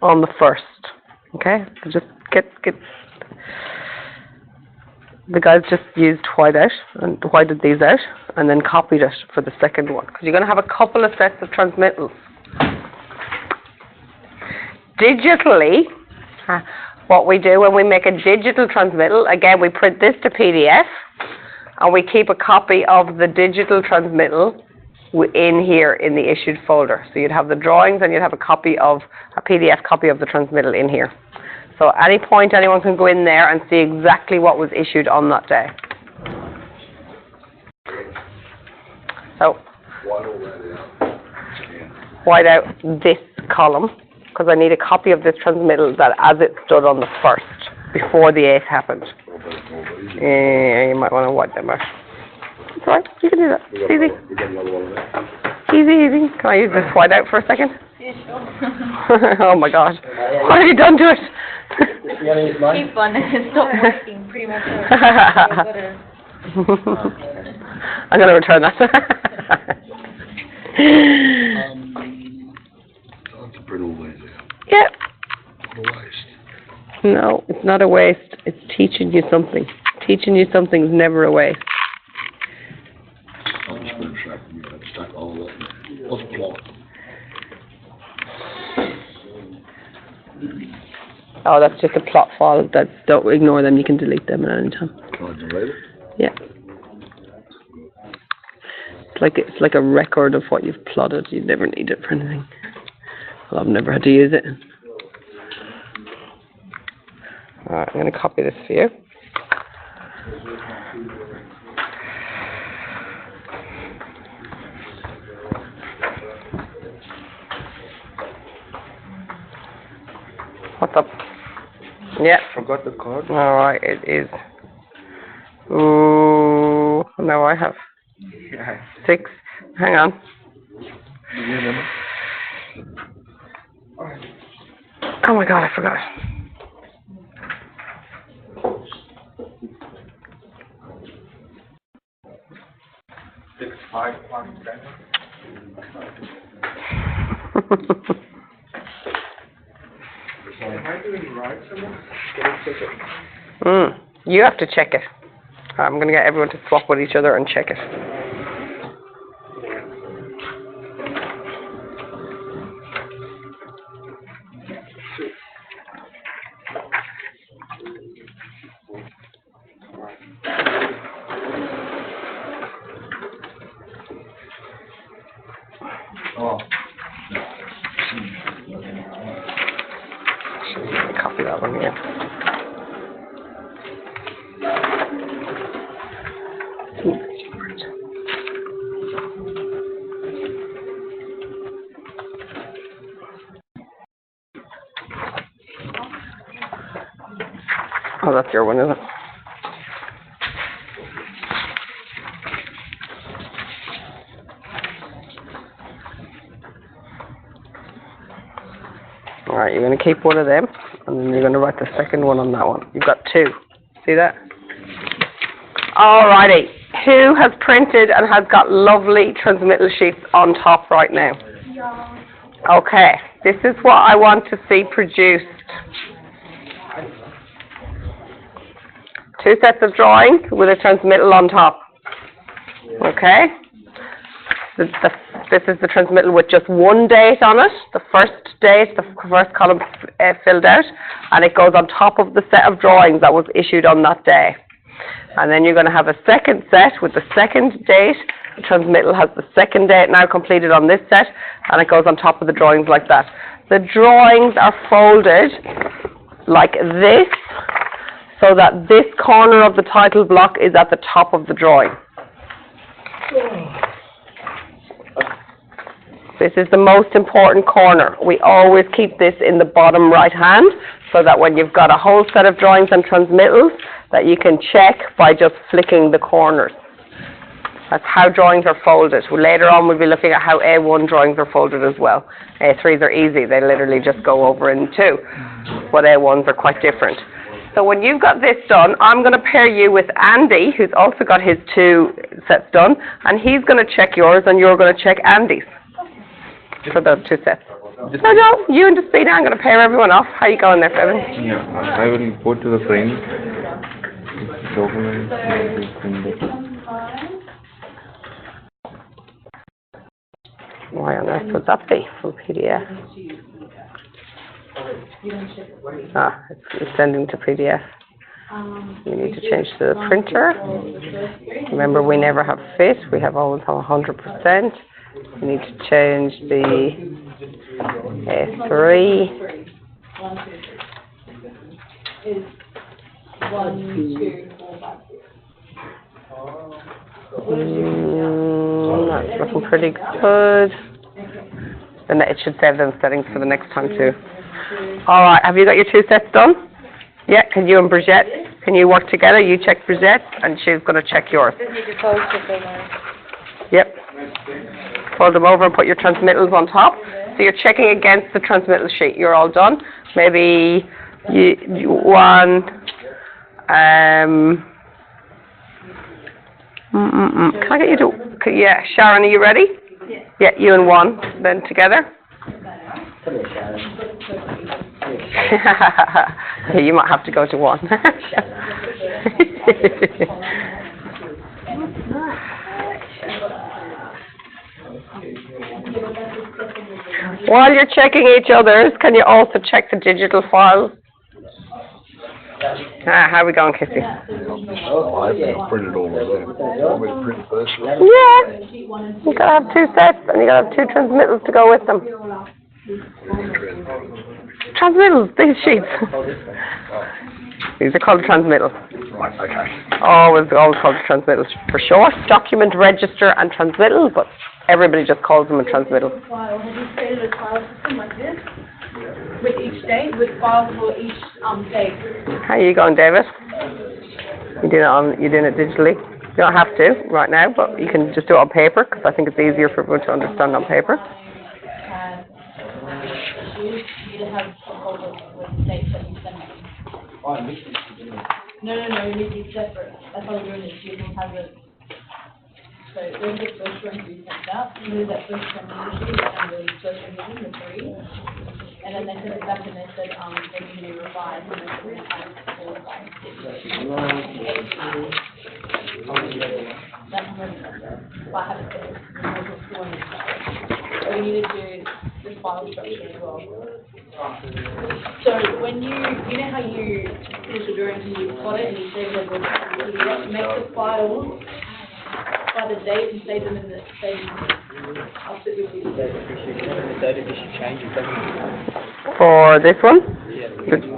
on the first. Okay, so just get. The guys just used whiteout and whited these out and then copied it for the second one because you're going to have a couple of sets of transmittals. Digitally, what we do when we make a digital transmittal, again, we print this to PDF and we keep a copy of the digital transmittal in here in the issued folder. So you'd have the drawings and you'd have a PDF copy of the transmittal in here. So at any point, anyone can go in there and see exactly what was issued on that day. So, white out this column, because I need a copy of this transmittal that as it stood on the first, before the 8th happened. You might want to white them out. It's all right, you can do that. It's easy. Easy. Can I use this white out for a second? Yeah, sure. Oh my God. What have you done to it? Keep on, it's not working pretty much. I'm going to return that. Yeah. No, it's not a waste. It's teaching you something. Teaching you something is never a waste. Oh, that's just a plot file. Don't ignore them. You can delete them at any time. Yeah. It's like a record of what you've plotted. You never need it for anything. Well, I've never had to use it. Alright, I'm going to copy this for you. What's up? Yeah. Forgot the card. Alright, it is. Ooh, now I have 6. Hang on. Oh my God, I forgot. You have to check it. I'm going to get everyone to swap with each other and check it. Oh. Copy that one here. Oh, that's your one, isn't it? All right, you're going to keep one of them, and then you're going to write the second one on that one. You've got two. See that? All righty. Who has printed and has got lovely transmittal sheets on top right now? Okay, this is what I want to see produced. 2 sets of drawings with a transmittal on top. Okay? This is the transmittal with just one date on it, the first date, the first column filled out, and it goes on top of the set of drawings that was issued on that day. And then you're going to have a second set with the second date. The transmittal has the second date now completed on this set, and it goes on top of the drawings like that. The drawings are folded like this, so that this corner of the title block is at the top of the drawing. This is the most important corner. We always keep this in the bottom right hand, so that when you've got a whole set of drawings and transmittals, that you can check by just flicking the corners. That's how drawings are folded. Later on we'll be looking at how A1 drawings are folded as well. A3s are easy, they literally just go over in two, but A1s are quite different. So when you've got this done, I'm going to pair you with Andy, who's also got his 2 sets done, and he's going to check yours and you're going to check Andy's for those 2 sets. No, you and Despina, I'm going to pair everyone off. How you going there, Kevin? Yeah, I will go to the frame. Document. Why on earth would that be from PDF? Ah, it's sending to PDF. We need to change to the printer. Remember, we never have fit. We have always have 100%. We need to change the A3. That's looking pretty good. Then it should save those settings for the next time too. All right, have you got your 2 sets done? Yeah, can you and Brigitte, can you work together? You check Brigitte, and she's going to check yours. Yep. Fold them over and put your transmittals on top. So you're checking against the transmittal sheet. You're all done. Maybe you one. Can I get you to? Yeah, Sharon, are you ready? Yeah, you and one then together. Yeah, you might have to go to one. While you're checking each other's, can you also check the digital files? How are we going, Kissy? Oh, I think I've printed all of them. Want me to print first? Yeah. You gotta have 2 sets, and you gotta have 2 transmittals to go with them. Transmittals, these sheets. These are called transmittals. Right, okay. Always called transmittals for short. Document, register, and transmittal, but everybody just calls them a transmittal. File. Have you created a file system like this? With each date, with files for each date. How are you going, David? You're doing it digitally? You don't have to right now, but you can just do it on paper, because I think it's easier for everyone to understand on paper. You need to have a folder with dates that you send me. No, you need to be separate. That's how we're doing it. You can have it. So there's the first one you sent out. You need that first one and the first revision, the 3. And then they sent it back and they said, they need to be revised and then we have to revise. That's what I have to do. So we need to do the file structure as well. So when you know how you finish the drawings and you've got it and you save them in PDF, make the files by the date and save them in the same, I'll sit with you. The date of issue changes, doesn't it? For this one? Yeah.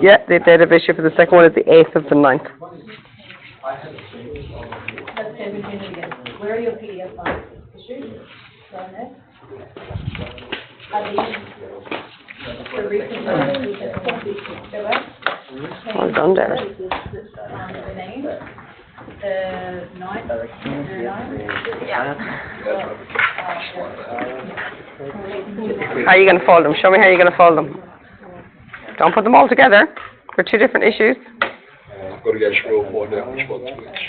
Yeah, the date of issue for the second one is the 8th of the 9th. Let's say we change it again. Where are your PDF files? Issued? Down there? Are these the recent ones? Go back. Well done, Derek. The name, the ninth, the How are you going to fold them? Show me how you're going to fold them. Don't put them all together. They're two different issues. I've got to go through and find out which one's which.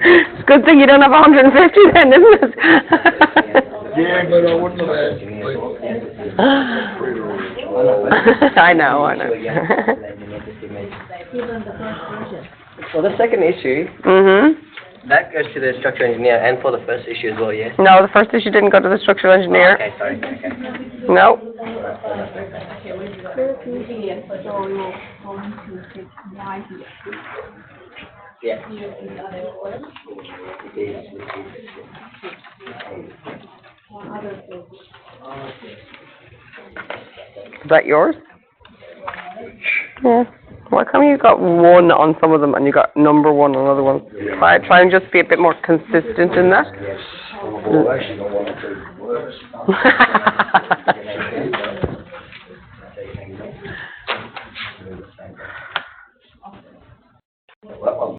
It's a good thing you don't have 150 then, isn't it? Yeah, but I wouldn't have had. I know. For the second issue, Mhm. that goes to the structural engineer and for the first issue as well, yes? No, the first issue didn't go to the structural engineer. Okay, sorry, okay. No. Yeah. Is that yours? Yeah. Why come you got 1 on some of them and you got number 1 on other ones? Try and just be a bit more consistent in that. Well, actually, I want to do worse.